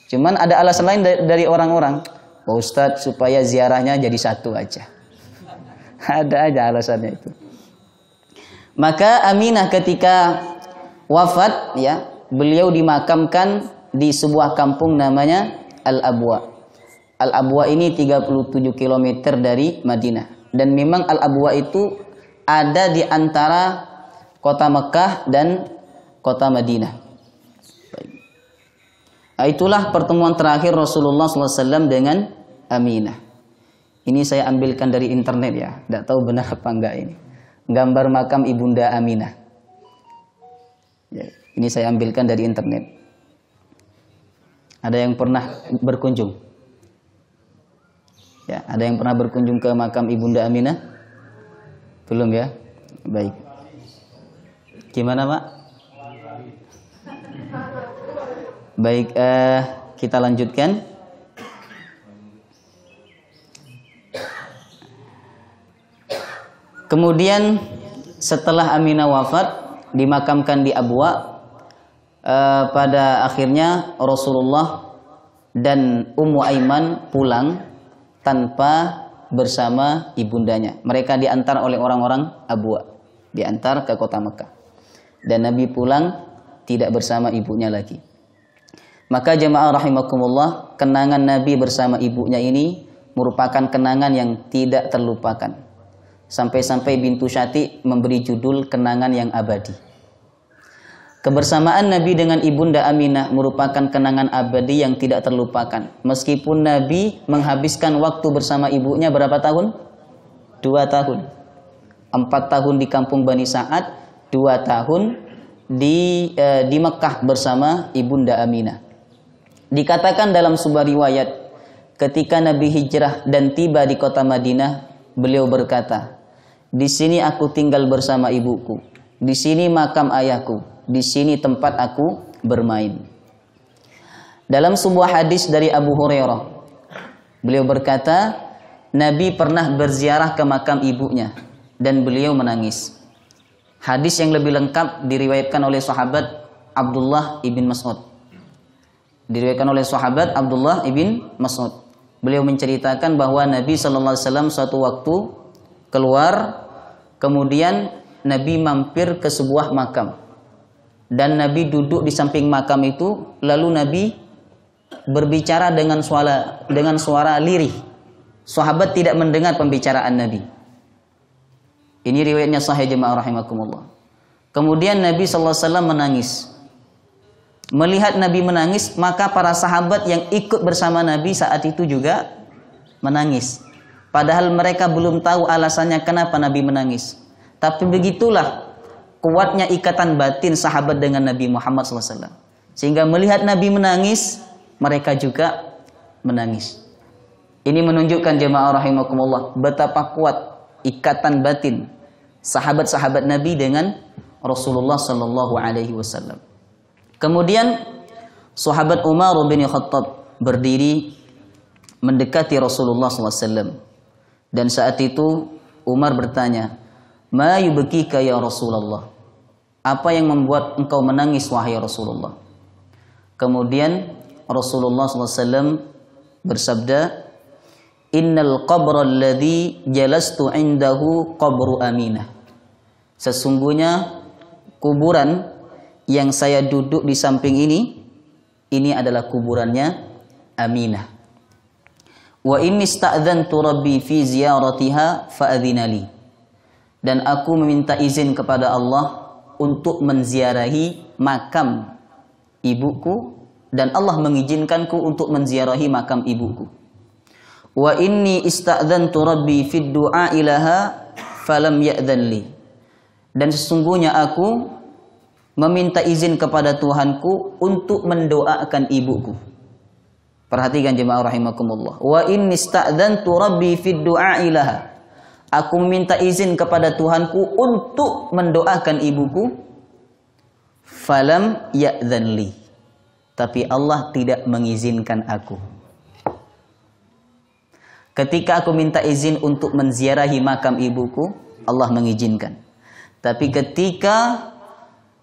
Cuman ada alasan lain dari orang-orang. Pak Ustadz, supaya ziarahnya jadi satu aja. Ada aja alasannya itu. Maka Aminah ketika wafat, ya, beliau dimakamkan di sebuah kampung namanya Al-Abwa. Al-Abwa ini 37 km dari Madinah. Dan memang Al-Abwa itu ada di antara kota Mekah dan kota Madinah. Nah, itulah pertemuan terakhir Rasulullah SAW dengan Aminah. Ini saya ambilkan dari internet ya. Tidak tahu benar apa enggak ini. Gambar makam Ibunda Aminah. Ya. Ini saya ambilkan dari internet. Ada yang pernah berkunjung? Ya, ada yang pernah berkunjung ke makam Ibunda Aminah? Belum ya? Baik. Gimana, Pak? Baik, kita lanjutkan. Kemudian setelah Aminah wafat, dimakamkan di Abwa. Pada akhirnya Rasulullah dan Ummu Aiman pulang tanpa bersama ibundanya. Mereka diantar oleh orang-orang Abwa, diantar ke kota Mekah. dan Nabi pulang tidak bersama ibunya lagi. Maka jemaah rahimakumullah, kenangan Nabi bersama ibunya ini merupakan kenangan yang tidak terlupakan. Sampai-sampai Bintu Syati memberi judul kenangan yang abadi. Kebersamaan Nabi dengan Ibunda Aminah merupakan kenangan abadi yang tidak terlupakan. Meskipun Nabi menghabiskan waktu bersama ibunya berapa tahun? 2 tahun. 4 tahun di kampung Bani Sa'ad, 2 tahun di Mekah bersama Ibunda Aminah. Dikatakan dalam sebuah riwayat, ketika Nabi hijrah dan tiba di kota Madinah, beliau berkata, "Di sini aku tinggal bersama ibuku, di sini makam ayahku, di sini tempat aku bermain." Dalam sebuah hadis dari Abu Hurairah, beliau berkata, Nabi pernah berziarah ke makam ibunya dan beliau menangis. Hadis yang lebih lengkap diriwayatkan oleh sahabat Abdullah ibn Mas'ud. Diriwayatkan oleh sahabat Abdullah ibn Mas'ud. Beliau menceritakan bahwa Nabi SAW suatu waktu keluar, kemudian Nabi mampir ke sebuah makam. Dan Nabi duduk di samping makam itu, lalu Nabi berbicara dengan suara lirih. Sahabat tidak mendengar pembicaraan Nabi. Ini riwayatnya sahih jemaah rahimakumullah. Kemudian Nabi SAW menangis. Melihat Nabi menangis, maka para sahabat yang ikut bersama Nabi saat itu juga menangis. Padahal mereka belum tahu alasannya kenapa Nabi menangis. Tapi begitulah kuatnya ikatan batin sahabat dengan Nabi Muhammad SAW. Sehingga melihat Nabi menangis, mereka juga menangis. Ini menunjukkan jemaah rahimakumullah betapa kuat ikatan batin sahabat-sahabat Nabi dengan Rasulullah SAW. Kemudian sahabat Umar bin Khattab berdiri mendekati Rasulullah SAW. Dan saat itu Umar bertanya, "Ma yubkika ya Rasulullah?" Apa yang membuat engkau menangis wahai Rasulullah? Kemudian Rasulullah SAW bersabda, "Innal qabra alladhi jalastu indahu qabru Aminah." Sesungguhnya kuburan yang saya duduk di samping ini adalah kuburannya Aminah. Wa inni sta'dzantu rabbi fi ziyaratiha fa'adzinali. Dan aku meminta izin kepada Allah untuk menziarahi makam ibuku, dan Allah mengizinkanku untuk menziarahi makam ibuku. Wa inni ista'dzantu rabbi fid du'a ilaha falam ya'dzanli. Dan sesungguhnya aku meminta izin kepada Tuhanku untuk mendoakan ibuku. Perhatikan jemaah rahimakumullah. Wa inni sta'dzantu rabbi fid du'a ilaha. Aku meminta izin kepada Tuhanku untuk mendoakan ibuku. Falam ya'dzanli. Tapi Allah tidak mengizinkan aku. Ketika aku minta izin untuk menziarahi makam ibuku, Allah mengizinkan. Tapi ketika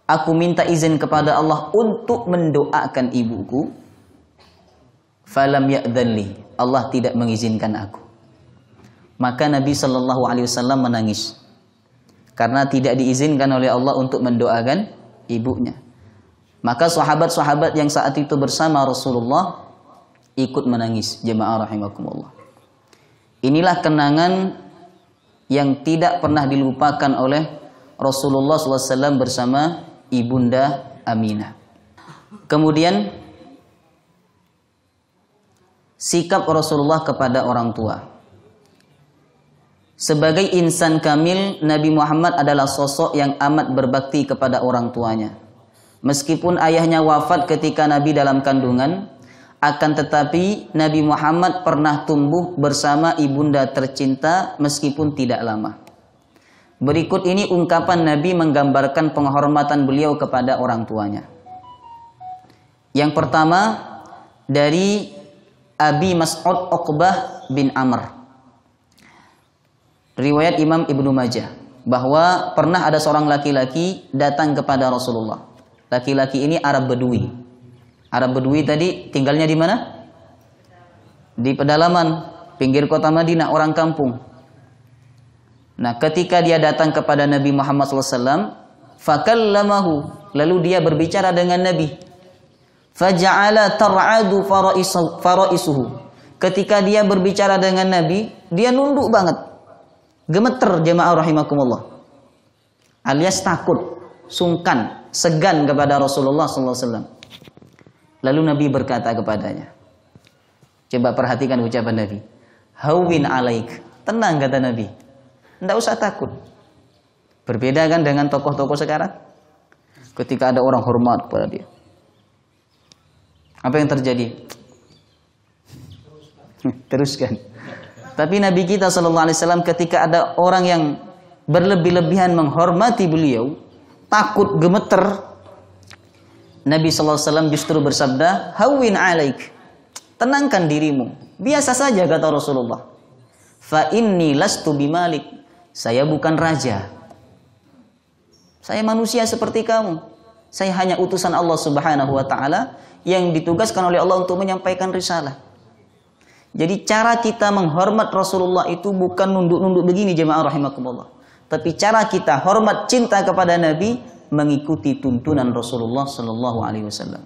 aku minta izin kepada Allah untuk mendoakan ibuku, falam ya'dzanli, Allah tidak mengizinkan aku. Maka Nabi SAW menangis karena tidak diizinkan oleh Allah untuk mendoakan ibunya. Maka sahabat-sahabat yang saat itu bersama Rasulullah ikut menangis, jemaah rahimakumullah. Inilah kenangan yang tidak pernah dilupakan oleh Rasulullah SAW bersama Ibunda Aminah. Kemudian sikap Rasulullah kepada orang tua. Sebagai insan kamil, Nabi Muhammad adalah sosok yang amat berbakti kepada orang tuanya. Meskipun ayahnya wafat ketika Nabi dalam kandungan, akan tetapi Nabi Muhammad pernah tumbuh bersama ibunda tercinta meskipun tidak lama. Berikut ini ungkapan Nabi menggambarkan penghormatan beliau kepada orang tuanya. Yang pertama dari Abi Mas'ud Uqbah bin Amr. Riwayat Imam Ibnu Majah bahwa pernah ada seorang laki-laki datang kepada Rasulullah. Laki-laki ini Arab Bedui. Arab Bedui tadi tinggalnya di mana? Di pedalaman pinggir kota Madinah, orang kampung. Nah, ketika dia datang kepada Nabi Muhammad SAW, fakallamahu, lalu dia berbicara dengan Nabi. Faja'ala tar'adu faraisuhu. Ketika dia berbicara dengan Nabi, dia nunduk banget. Gemeter jemaah rahimakumullah. Alias takut, sungkan, segan kepada Rasulullah SAW. Lalu Nabi berkata kepadanya. Coba perhatikan ucapan Nabi. Hawwin alaik. Tenang kata Nabi. Tidak usah takut. Berbeda kan dengan tokoh-tokoh sekarang? Ketika ada orang hormat kepada dia, apa yang terjadi? Teruskan. Tapi Nabi kita SAW ketika ada orang yang berlebih-lebihan menghormati beliau, takut, gemeter, Nabi SAW justru bersabda, Hawwin alaik. Tenangkan dirimu. Biasa saja kata Rasulullah. Fa inni lastu bimalik. Saya bukan raja. Saya manusia seperti kamu. Saya hanya utusan Allah Subhanahu wa taala yang ditugaskan oleh Allah untuk menyampaikan risalah. Jadi cara kita menghormat Rasulullah itu bukan nunduk-nunduk begini jemaah rahimakumullah. Tapi cara kita hormat cinta kepada Nabi mengikuti tuntunan Rasulullah sallallahu alaihi wasallam.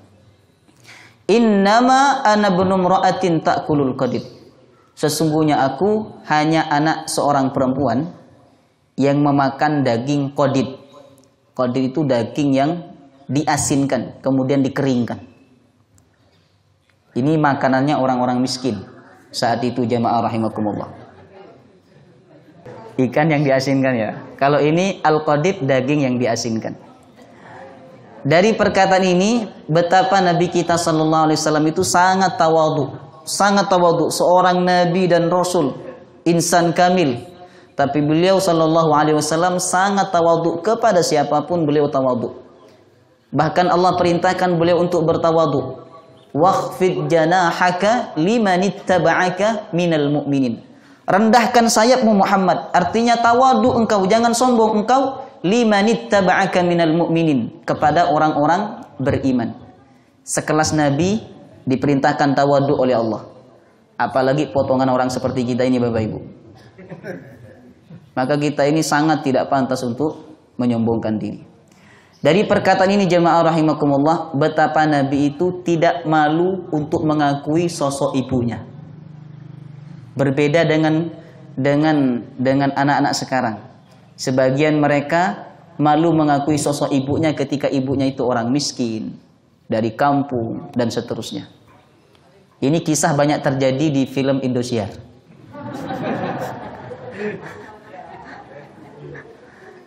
Innama ana ibnu imra'atin ta'kulul qadid. Sesungguhnya aku hanya anak seorang perempuan yang memakan daging qadid. Qadid itu daging yang diasinkan, kemudian dikeringkan. Ini makanannya orang-orang miskin saat itu jamaah rahimakumullah. Ikan yang diasinkan ya. Kalau ini al-qadid, daging yang diasinkan. Dari perkataan ini betapa Nabi kita sallallahu alaihi wasallam itu sangat tawadhu, seorang nabi dan rasul, insan kamil. Tapi beliau sallallahu alaihi wasallam sangat tawadhu, kepada siapapun beliau tawadhu. Bahkan Allah perintahkan beliau untuk bertawadhu. Wakhfid janahaka limanittaba'aka minal mu'minin. Rendahkan sayapmu Muhammad. Artinya tawadhu engkau, jangan sombong engkau. Limanittaba'aka minal mu'minin, kepada orang-orang beriman. Sekelas Nabi diperintahkan tawadhu oleh Allah. Apalagi potongan orang seperti kita ini Bapak Ibu. Maka kita ini sangat tidak pantas untuk menyombongkan diri. Dari perkataan ini jemaah rahimakumullah, betapa Nabi itu tidak malu untuk mengakui sosok ibunya. Berbeda dengan anak-anak sekarang. Sebagian mereka malu mengakui sosok ibunya ketika ibunya itu orang miskin, dari kampung dan seterusnya. Ini kisah banyak terjadi di film Indosiar.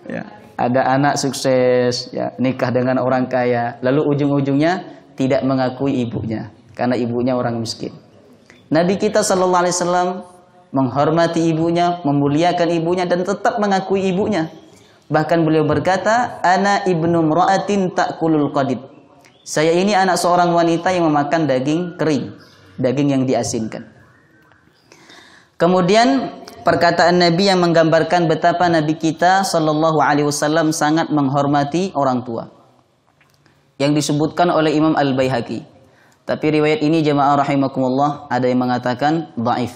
Ya, ada anak sukses, ya, nikah dengan orang kaya, lalu ujung-ujungnya tidak mengakui ibunya karena ibunya orang miskin. Nabi kita sallallahu alaihi wasallam menghormati ibunya, memuliakan ibunya dan tetap mengakui ibunya. Bahkan beliau berkata, "Ana ibnu imra'atin ta'kulul qadid." Saya ini anak seorang wanita yang memakan daging kering, daging yang diasinkan. Kemudian perkataan Nabi yang menggambarkan betapa Nabi kita sallallahu alaihi wasallam sangat menghormati orang tua. Yang disebutkan oleh Imam Al-Baihaqi. Tapi riwayat ini jemaah rahimakumullah ada yang mengatakan dhaif.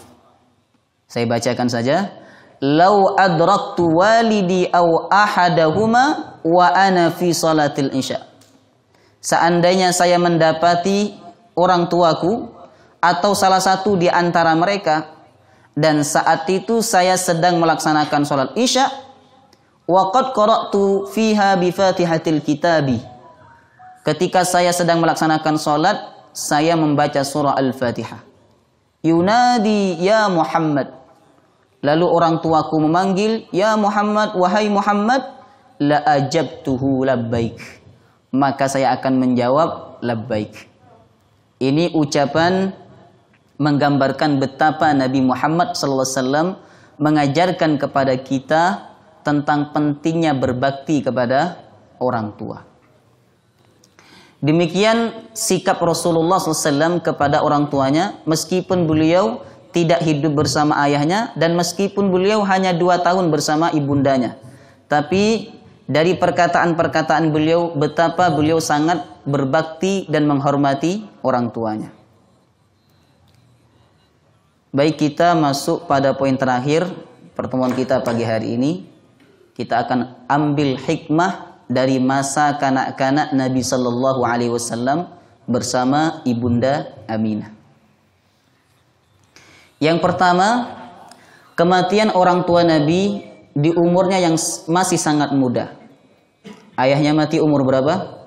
Saya bacakan saja. Lau adraktu walidi aw ahadahuma wa ana fi salatil isya. Seandainya saya mendapati orang tuaku atau salah satu di antara mereka dan saat itu saya sedang melaksanakan salat isya, wa qad qara'tu fiha bi Fatihatil Kitabi. Ketika saya sedang melaksanakan salat, saya membaca surah Al-Fatihah. Yunadi ya Muhammad. Lalu orang tuaku memanggil, ya Muhammad, wahai Muhammad, la ajabtuhu labbaik. Maka saya akan menjawab labbaik. Ini ucapan menggambarkan betapa Nabi Muhammad SAW mengajarkan kepada kita tentang pentingnya berbakti kepada orang tua. Demikian sikap Rasulullah SAW kepada orang tuanya, meskipun beliau tidak hidup bersama ayahnya dan meskipun beliau hanya 2 tahun bersama ibundanya. Tapi dari perkataan-perkataan beliau, betapa beliau sangat berbakti dan menghormati orang tuanya. Baik, kita masuk pada poin terakhir pertemuan kita pagi hari ini. Kita akan ambil hikmah dari masa kanak-kanak Nabi Sallallahu Alaihi Wasallam bersama ibunda Aminah. Yang pertama, kematian orang tua Nabi di umurnya yang masih sangat muda. Ayahnya mati umur berapa?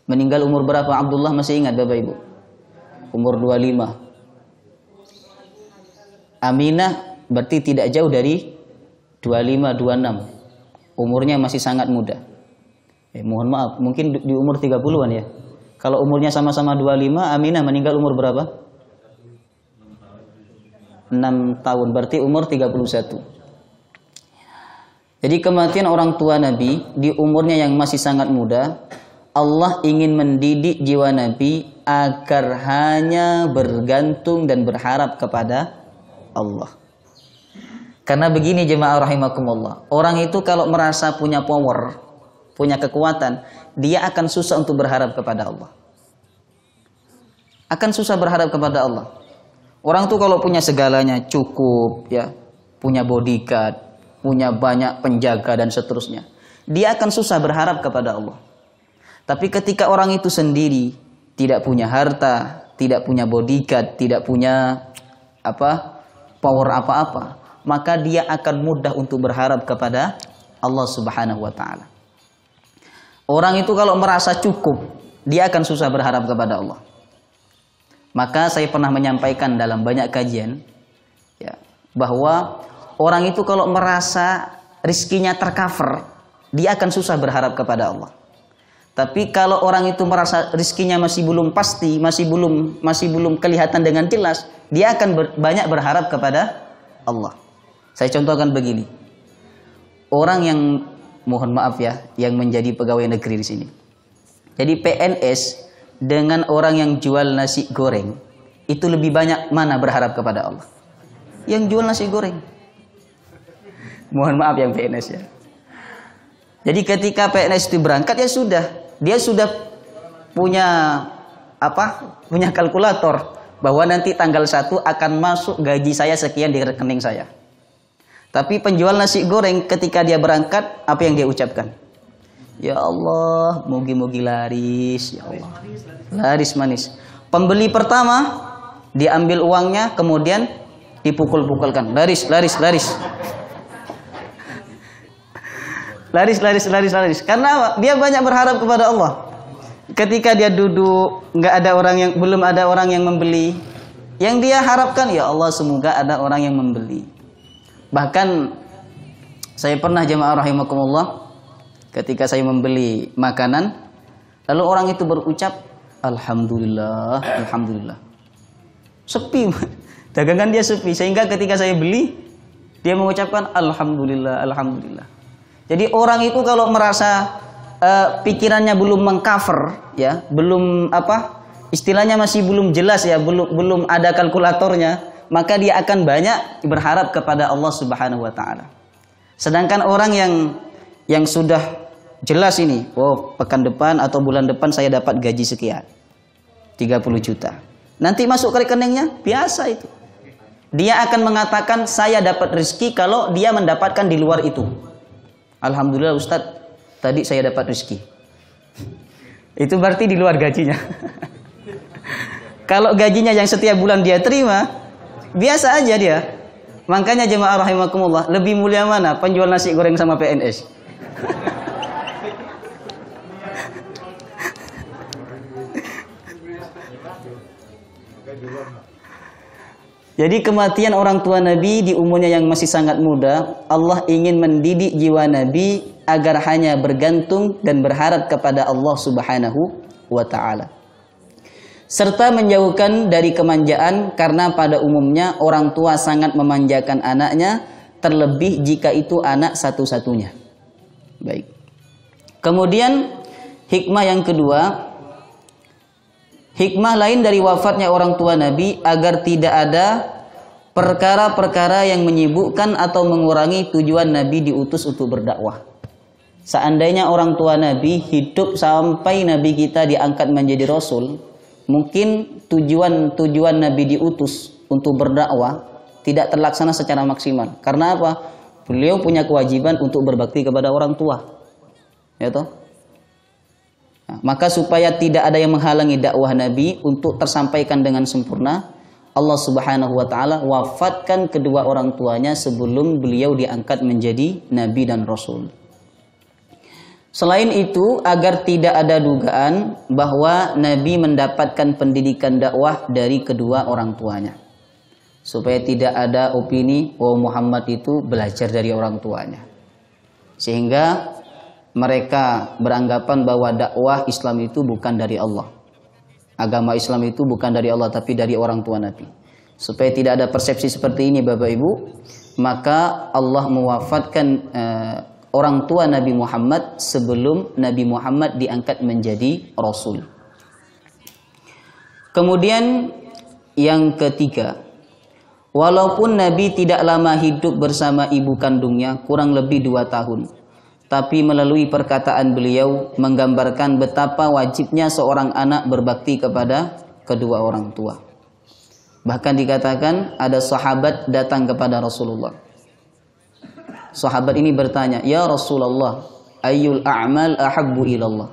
Meninggal umur berapa? Abdullah masih ingat Bapak Ibu? Umur 25. Aminah berarti tidak jauh dari 25-26. Umurnya masih sangat muda. Mohon maaf, mungkin di umur 30-an ya. Kalau umurnya sama-sama 25, Aminah meninggal umur berapa? 6 tahun, berarti umur 31. Jadi kematian orang tua Nabi di umurnya yang masih sangat muda, Allah ingin mendidik jiwa Nabi agar hanya bergantung dan berharap kepada Allah. Karena begini jemaah rahimakumullah, orang itu kalau merasa punya power, punya kekuatan, dia akan susah untuk berharap kepada Allah. Akan susah berharap kepada Allah. Orang tuh kalau punya segalanya cukup, ya, punya bodyguard, punya banyak penjaga dan seterusnya, dia akan susah berharap kepada Allah. Tapi ketika orang itu sendiri tidak punya harta, tidak punya bodyguard, tidak punya power apa-apa, maka dia akan mudah untuk berharap kepada Allah Subhanahu wa taala. Orang itu kalau merasa cukup, dia akan susah berharap kepada Allah. Maka saya pernah menyampaikan dalam banyak kajian, ya, bahwa orang itu kalau merasa rizkinya tercover, dia akan susah berharap kepada Allah. Tapi kalau orang itu merasa rizkinya masih belum pasti, masih belum kelihatan dengan jelas, dia akan banyak berharap kepada Allah. Saya contohkan begini. Orang yang, mohon maaf ya, yang menjadi pegawai negeri di sini. Jadi PNS dengan orang yang jual nasi goreng, itu lebih banyak mana berharap kepada Allah? Yang jual nasi goreng. Mohon maaf yang PNS ya. Jadi ketika PNS itu berangkat, ya sudah, dia sudah punya punya kalkulator bahwa nanti tanggal 1 akan masuk gaji saya sekian di rekening saya. Tapi penjual nasi goreng ketika dia berangkat, apa yang dia ucapkan? Ya Allah, mugi-mugi laris, ya Allah. Laris manis. Pembeli pertama diambil uangnya, kemudian dipukul-pukulkan. Laris, laris, laris. Laris, laris, laris, laris. Karena apa? Dia banyak berharap kepada Allah. Ketika dia duduk, belum ada orang yang membeli. Yang dia harapkan, ya Allah, semoga ada orang yang membeli. Bahkan saya pernah jemaah rahimakumullah, ketika saya membeli makanan, lalu orang itu berucap, Alhamdulillah, Alhamdulillah. Sepi, dagangan dia sepi. Sehingga ketika saya beli, dia mengucapkan Alhamdulillah, Alhamdulillah. Jadi orang itu kalau merasa pikirannya belum mengcover, ya, belum istilahnya masih belum jelas ya, belum ada kalkulatornya, maka dia akan banyak berharap kepada Allah Subhanahu wa taala. Sedangkan orang yang sudah jelas ini, oh, pekan depan atau bulan depan saya dapat gaji sekian, 30 juta. Nanti masuk ke rekeningnya, biasa itu. Dia akan mengatakan saya dapat rezeki kalau dia mendapatkan di luar itu. Alhamdulillah Ustadz, tadi saya dapat rezeki. Itu berarti di luar gajinya. Kalau gajinya yang setiap bulan dia terima, biasa aja dia. Makanya jemaah rahimakumullah, lebih mulia mana penjual nasi goreng sama PNS? Jadi kematian orang tua Nabi di umurnya yang masih sangat muda, Allah ingin mendidik jiwa Nabi agar hanya bergantung dan berharap kepada Allah Subhanahu wa taala. Serta menjauhkan dari kemanjaan, karena pada umumnya orang tua sangat memanjakan anaknya, terlebih jika itu anak satu-satunya. Baik. Kemudian hikmah yang kedua, hikmah lain dari wafatnya orang tua Nabi agar tidak ada perkara-perkara yang menyibukkan atau mengurangi tujuan Nabi diutus untuk berdakwah. Seandainya orang tua Nabi hidup sampai Nabi kita diangkat menjadi Rasul, mungkin tujuan Nabi diutus untuk berdakwah tidak terlaksana secara maksimal. Karena apa? Beliau punya kewajiban untuk berbakti kepada orang tua. Ya toh? Maka supaya tidak ada yang menghalangi dakwah Nabi untuk tersampaikan dengan sempurna, Allah Subhanahu wa taala wafatkan kedua orang tuanya sebelum beliau diangkat menjadi nabi dan rasul. Selain itu, agar tidak ada dugaan bahwa Nabi mendapatkan pendidikan dakwah dari kedua orang tuanya. Supaya tidak ada opini bahwa Muhammad itu belajar dari orang tuanya. Sehingga mereka beranggapan bahwa dakwah Islam itu bukan dari Allah. Agama Islam itu bukan dari Allah tapi dari orang tua Nabi. Supaya tidak ada persepsi seperti ini Bapak Ibu, maka Allah mewafatkan orang tua Nabi Muhammad sebelum Nabi Muhammad diangkat menjadi Rasul. Kemudian yang ketiga, walaupun Nabi tidak lama hidup bersama ibu kandungnya, kurang lebih 2 tahun. Tapi melalui perkataan beliau menggambarkan betapa wajibnya seorang anak berbakti kepada kedua orang tua. Bahkan dikatakan ada sahabat datang kepada Rasulullah. Sahabat ini bertanya, "Ya Rasulullah, ayyul a'mal ahabbu ilallah?"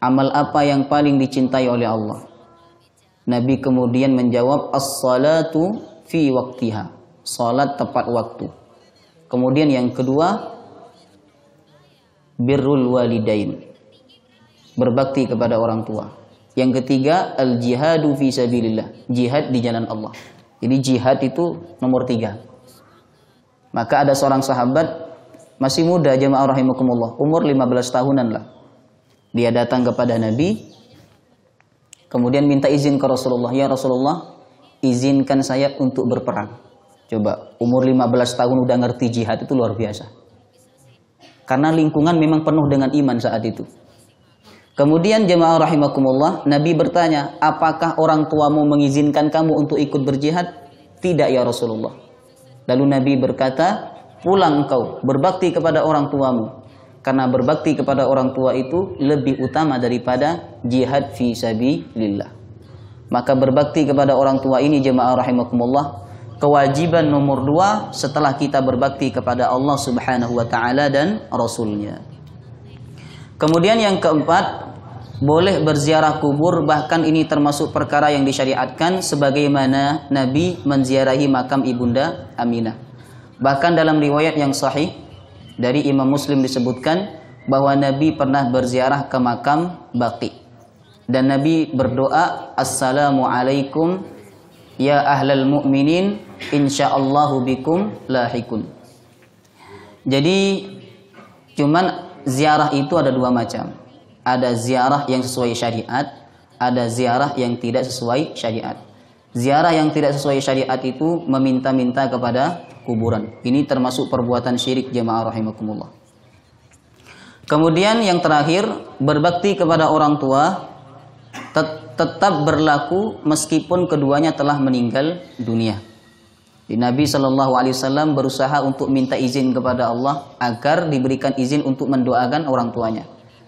Amal apa yang paling dicintai oleh Allah? Nabi kemudian menjawab, "As-salatu fi waqtiha." Salat tepat waktu. Kemudian yang kedua, birrul walidain, berbakti kepada orang tua. Yang ketiga, al-jihadu fi sabilillah, jihad di jalan Allah. Jadi jihad itu nomor 3. Maka ada seorang sahabat masih muda, jemaah rahimakumullah, umur 15 tahunan lah. Dia datang kepada Nabi, kemudian minta izin ke Rasulullah, "Ya Rasulullah, izinkan saya untuk berperang." Coba, umur 15 tahun udah ngerti jihad, itu luar biasa. Karena lingkungan memang penuh dengan iman saat itu. Kemudian jemaah rahimakumullah, Nabi bertanya, "Apakah orang tuamu mengizinkan kamu untuk ikut berjihad?" "Tidak ya Rasulullah." Lalu Nabi berkata, "Pulang engkau, berbakti kepada orang tuamu. Karena berbakti kepada orang tua itu lebih utama daripada jihad fi sabilillah." Maka berbakti kepada orang tua ini jemaah rahimakumullah, kewajiban nomor 2 setelah kita berbakti kepada Allah Subhanahu wa taala dan Rasulnya. Kemudian yang keempat, boleh berziarah kubur, bahkan ini termasuk perkara yang disyariatkan sebagaimana Nabi menziarahi makam Ibunda Aminah. Bahkan dalam riwayat yang sahih dari Imam Muslim disebutkan bahwa Nabi pernah berziarah ke makam Baqi. Dan Nabi berdoa, "Assalamualaikum ya ahlal mu'minin, insyaallahu bikum lahikun." Jadi cuman ziarah itu ada 2 macam. Ada ziarah yang sesuai syariat, ada ziarah yang tidak sesuai syariat. Ziarah yang tidak sesuai syariat itu meminta-minta kepada kuburan. Ini termasuk perbuatan syirik jemaah rahimakumullah. Kemudian yang terakhir, berbakti kepada orang tua tetap berlaku meskipun keduanya telah meninggal dunia. Di Nabi SAW berusaha untuk minta izin kepada Allah agar diberikan izin untuk mendoakan orang tuanya.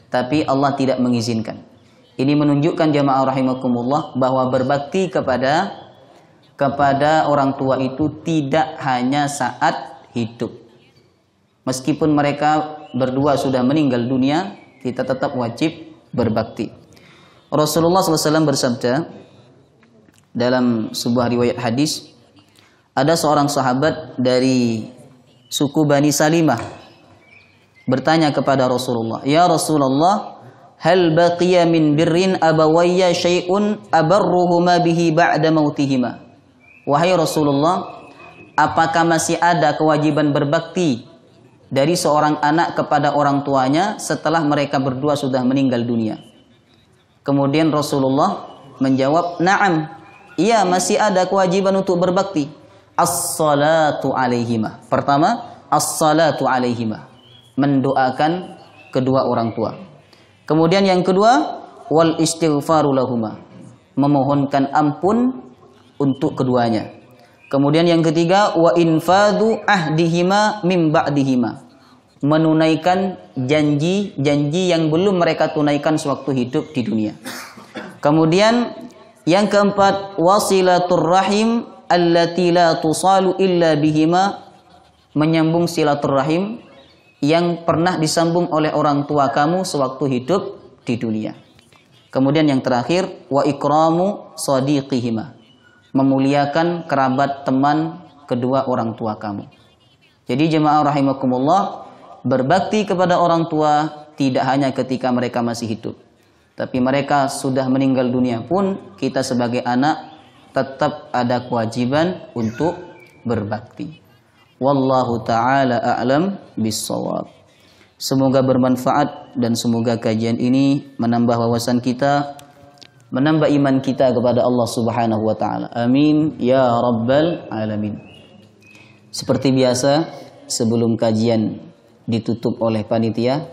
Tapi Allah tidak mengizinkan. Ini menunjukkan jamaah rahimakumullah bahwa berbakti kepada orang tua itu tidak hanya saat hidup. Meskipun mereka berdua sudah meninggal dunia, kita tetap wajib berbakti. Rasulullah SAW bersabda dalam sebuah riwayat hadis, ada seorang sahabat dari suku Bani Salimah bertanya kepada Rasulullah, "Ya Rasulullah, hal baqiya min birrin abawayya syai'un abarruhuma bihi ba'da mautihima?" Wahai Rasulullah, apakah masih ada kewajiban berbakti dari seorang anak kepada orang tuanya setelah mereka berdua sudah meninggal dunia? Kemudian Rasulullah menjawab, "Na'am, iya masih ada kewajiban untuk berbakti. As-salatu alaihima." Pertama, as-salatu alaihima, mendoakan kedua orang tua. Kemudian yang kedua, wal istighfaru lahuma, memohonkan ampun untuk keduanya. Kemudian yang ketiga, wa infadu ahdihima mim ba'dihima, menunaikan janji-janji yang belum mereka tunaikan sewaktu hidup di dunia. Kemudian yang keempat, wasilatur rahim allati la tusalu illa bihima, menyambung silaturahim yang pernah disambung oleh orang tua kamu sewaktu hidup di dunia. Kemudian yang terakhir, wa ikramu shadiqihima, memuliakan kerabat teman kedua orang tua kamu. Jadi jemaah rahimakumullah, berbakti kepada orang tua tidak hanya ketika mereka masih hidup, tapi mereka sudah meninggal dunia pun kita sebagai anak tetap ada kewajiban untuk berbakti. Wallahu ta'ala a'lam bissawab. Semoga bermanfaat dan semoga kajian ini menambah wawasan kita, menambah iman kita kepada Allah Subhanahu wa taala. Amin ya rabbal alamin. Seperti biasa, sebelum kajian ditutup oleh panitia,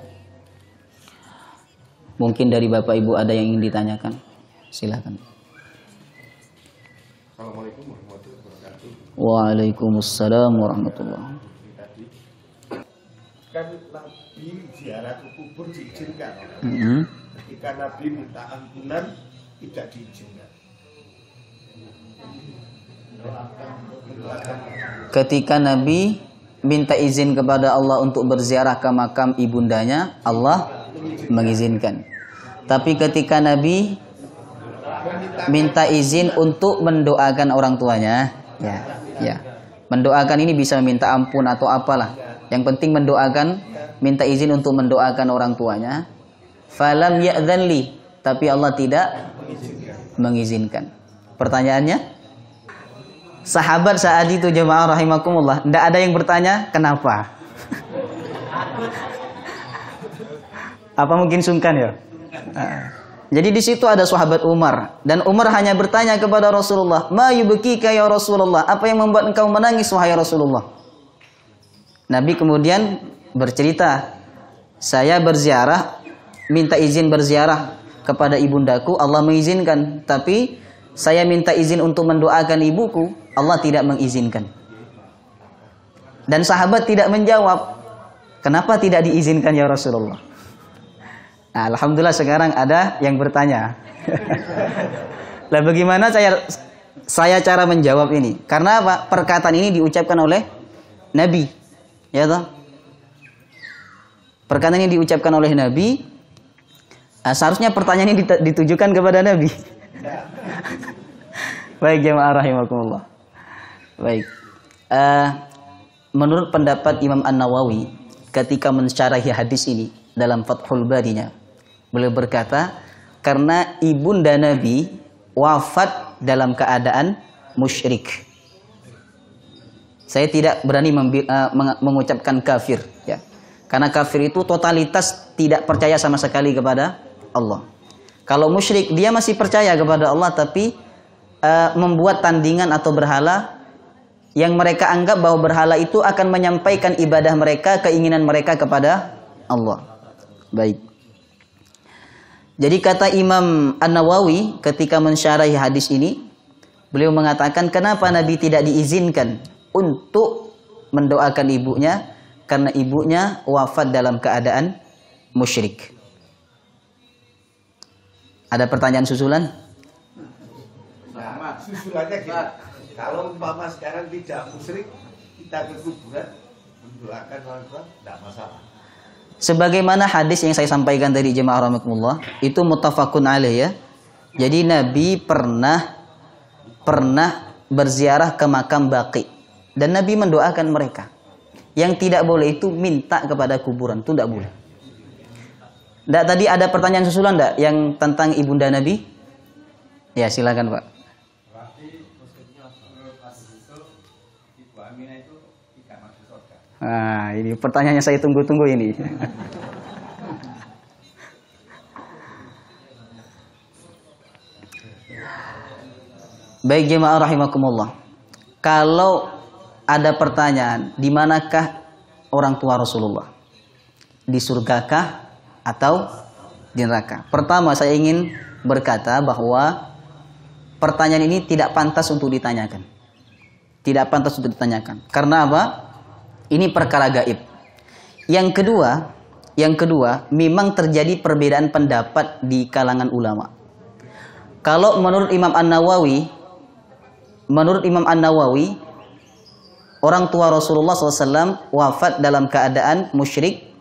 mungkin dari Bapak Ibu ada yang ingin ditanyakan. Silakan. Assalamualaikum warahmatullahi wabarakatuh. Waalaikumsalam warahmatullahi wabarakatuh. Kan Nabi ziarah ke kubur diizinkan. Ketika Nabi minta ampunan tidak diizinkan. Ketika Nabi minta izin kepada Allah untuk berziarah ke makam ibundanya, Allah mengizinkan. Tapi ketika Nabi minta izin untuk mendoakan orang tuanya, ya. Mendoakan ini bisa meminta ampun atau apalah. Yang penting mendoakan, minta izin untuk mendoakan orang tuanya. Falam ya'dzan li, tapi Allah tidak mengizinkan. Pertanyaannya, sahabat saat itu jemaah rahimakumullah, tidak ada yang bertanya kenapa? Apa mungkin sungkan ya? Jadi di situ ada sahabat Umar, dan Umar hanya bertanya kepada Rasulullah, "Ma yubkika ya Rasulullah?" Apa yang membuat engkau menangis wahai Rasulullah? Nabi kemudian bercerita, "Saya berziarah, minta izin berziarah kepada ibundaku, Allah mengizinkan, tapi saya minta izin untuk mendoakan ibuku, Allah tidak mengizinkan." Dan sahabat tidak menjawab, "Kenapa tidak diizinkan ya Rasulullah?" Nah, alhamdulillah sekarang ada yang bertanya. Lah bagaimana saya cara menjawab ini? Karena apa? Perkataan ini diucapkan oleh Nabi. Ya toh? Perkataan ini diucapkan oleh Nabi. Seharusnya pertanyaan ini ditujukan kepada Nabi. Baik jemaah rahimakumullah. Baik. Menurut pendapat Imam An-Nawawi ketika mensyarahi hadis ini dalam Fathul Barinya, beliau berkata, karena ibunda Nabi wafat dalam keadaan musyrik. Saya tidak berani mengucapkan kafir, ya. Karena kafir itu totalitas tidak percaya sama sekali kepada Allah. Kalau musyrik dia masih percaya kepada Allah, tapi membuat tandingan atau berhala yang mereka anggap bahwa berhala itu akan menyampaikan ibadah mereka, keinginan mereka kepada Allah. Baik. Jadi kata Imam An-Nawawi ketika mensyarahi hadis ini, beliau mengatakan kenapa Nabi tidak diizinkan untuk mendoakan ibunya, karena ibunya wafat dalam keadaan musyrik. Ada pertanyaan susulan? Nah, susulannya gini. Kalau umpama sekarang tidak musyrik, kita ke kuburan mendoakan orang tua, tidak masalah. Sebagaimana hadis yang saya sampaikan tadi jemaah rahimakumullah, itu muttafaqun alaih ya. Jadi Nabi pernah berziarah ke makam Baqi dan Nabi mendoakan mereka. Yang tidak boleh itu minta kepada kuburan, itu tidak boleh. Nggak, tadi ada pertanyaan susulan enggak yang tentang ibunda Nabi? Ya, silakan Pak. Nah, ini pertanyaannya saya tunggu-tunggu ini. Baik jemaah rahimakumullah. Kalau ada pertanyaan, di manakah orang tua Rasulullah? Di surgakah atau di neraka? Pertama saya ingin berkata bahwa pertanyaan ini tidak pantas untuk ditanyakan. Tidak pantas untuk ditanyakan. Karena apa? Ini perkara gaib. Yang kedua, memang terjadi perbedaan pendapat di kalangan ulama. Kalau menurut Imam An-Nawawi, orang tua Rasulullah SAW wafat dalam keadaan musyrik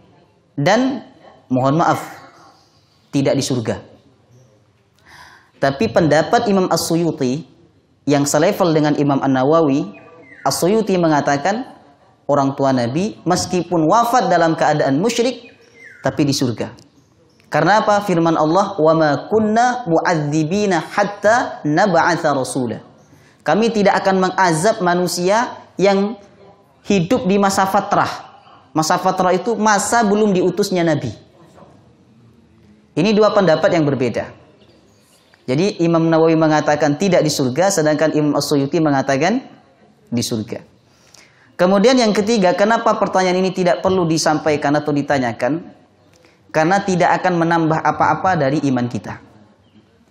dan mohon maaf tidak di surga. Tapi pendapat Imam As-Suyuti yang selevel dengan Imam An-Nawawi, As-Suyuti mengatakan orang tua Nabi meskipun wafat dalam keadaan musyrik tapi di surga. Karena apa? Firman Allah, "Wa ma kunna mu'adzibina hatta nab'atsa rasula." Kami tidak akan mengazab manusia yang hidup di masa fatrah. Masa fatrah itu masa belum diutusnya Nabi. Ini dua pendapat yang berbeda. Jadi Imam Nawawi mengatakan tidak di surga, sedangkan Imam As-Suyuti mengatakan di surga. Kemudian yang ketiga, kenapa pertanyaan ini tidak perlu disampaikan atau ditanyakan? Karena tidak akan menambah apa-apa dari iman kita.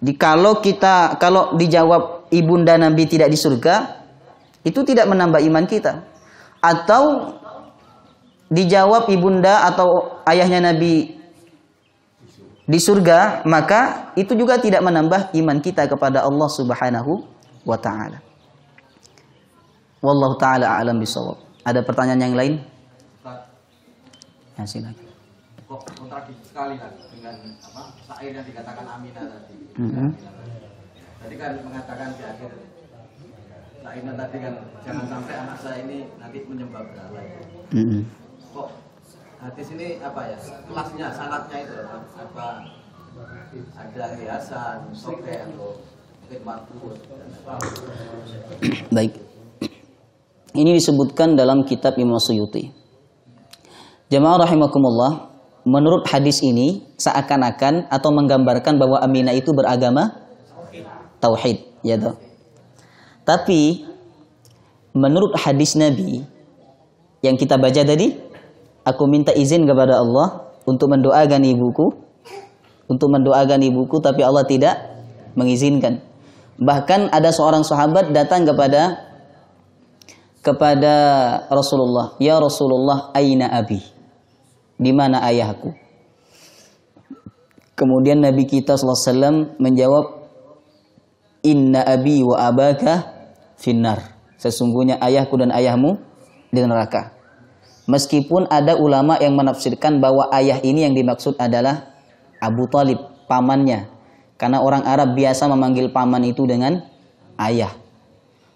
Jadi kalau dijawab ibunda Nabi tidak di surga, itu tidak menambah iman kita. Atau dijawab ibunda atau ayahnya Nabi di surga, maka itu juga tidak menambah iman kita kepada Allah Subhanahu wa ta'ala. Wallahu ta'ala a'lam bishawab. Ada pertanyaan yang lain? Ya, silakan. Kok kontradiksi sekali kan dengan syair yang dikatakan Aminah tadi. Tadi kan mengatakan di akhir syairnya tadi kan, jangan sampai anak saya ini nanti menyembah berhala. Kok hadis ini apa ya, kelasnya, syaratnya itu apa, ada hiasan, soke atau mungkin makbul. Baik, ini disebutkan dalam kitab Imam Suyuti. Jamaah rahimakumullah, menurut hadis ini seakan-akan atau menggambarkan bahwa Aminah itu beragama tauhid, ya toh. Tapi menurut hadis Nabi yang kita baca tadi, aku minta izin kepada Allah untuk mendoakan ibuku, tapi Allah tidak mengizinkan. Bahkan ada seorang sahabat datang kepada Rasulullah, "Ya Rasulullah, aina abi?" Di mana ayahku? Kemudian Nabi kita sallallahu alaihi wasallam menjawab, "Inna abi wa abaka finnar." Sesungguhnya ayahku dan ayahmu di neraka. Meskipun ada ulama yang menafsirkan bahwa ayah ini yang dimaksud adalah Abu Talib, pamannya. Karena orang Arab biasa memanggil paman itu dengan ayah.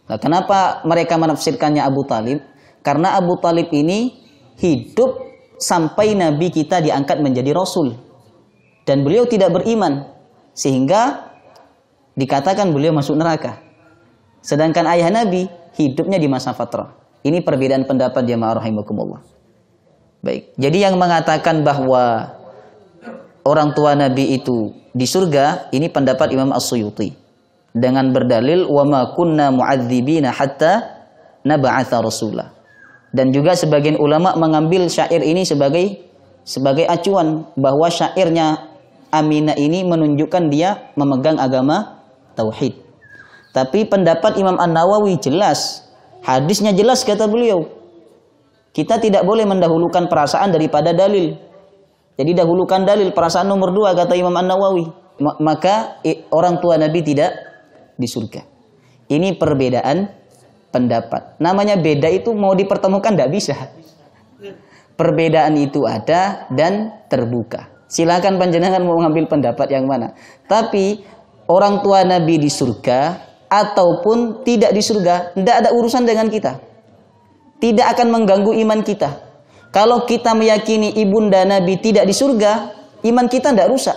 Nah, kenapa mereka menafsirkannya Abu Talib? Karena Abu Talib ini hidup sampai Nabi kita diangkat menjadi Rasul. Dan beliau tidak beriman. Sehingga dikatakan beliau masuk neraka. Sedangkan ayah Nabi hidupnya di masa fatrah. Ini perbedaan pendapat jamaah rahimakumullah. Baik, jadi yang mengatakan bahwa orang tua Nabi itu di surga, ini pendapat Imam As-Suyuti dengan berdalil wa ma kunna mu'adzibina hatta nab'atsa rasula. Dan juga sebagian ulama mengambil syair ini sebagai acuan bahwa syairnya Aminah ini menunjukkan dia memegang agama tauhid. Tapi pendapat Imam An-Nawawi jelas, hadisnya jelas kata beliau. Kita tidak boleh mendahulukan perasaan daripada dalil. Jadi dahulukan dalil, perasaan nomor 2 kata Imam An-Nawawi. Maka orang tua Nabi tidak di surga. Ini perbedaan pendapat. Namanya beda itu mau dipertemukan tidak bisa. Perbedaan itu ada dan terbuka. Silakan panjenengan mau mengambil pendapat yang mana. Tapi orang tua Nabi di surga ataupun tidak di surga, tidak ada urusan dengan kita. Tidak akan mengganggu iman kita. Kalau kita meyakini ibunda Nabi tidak di surga, iman kita tidak rusak.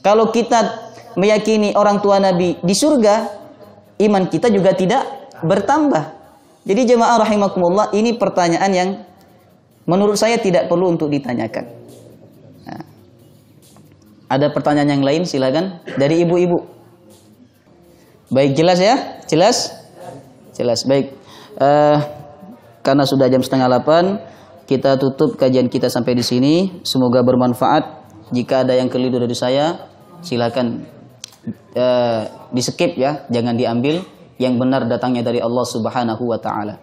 Kalau kita meyakini orang tua Nabi di surga, iman kita juga tidak bertambah. Jadi jemaah rahimakumullah, ini pertanyaan yang menurut saya tidak perlu untuk ditanyakan. Nah, ada pertanyaan yang lain silakan dari ibu-ibu. Baik, jelas ya? Jelas? Jelas, baik. Karena sudah jam 7:30, kita tutup kajian kita sampai di sini. Semoga bermanfaat. Jika ada yang keliru dari saya, silakan di skip ya, jangan diambil. Yang benar datangnya dari Allah Subhanahu wa ta'ala.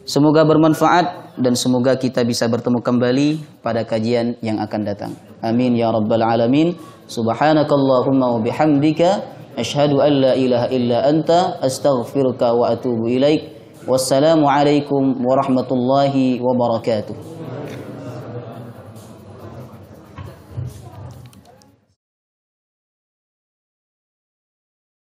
Semoga bermanfaat dan semoga kita bisa bertemu kembali pada kajian yang akan datang. Amin ya rabbal alamin. Subhanakallahumma wa bihamdika asyhadu an la ilaha illa anta astaghfiruka wa atubu ilaik. Wassalamu alaikum warahmatullahi wabarakatuh.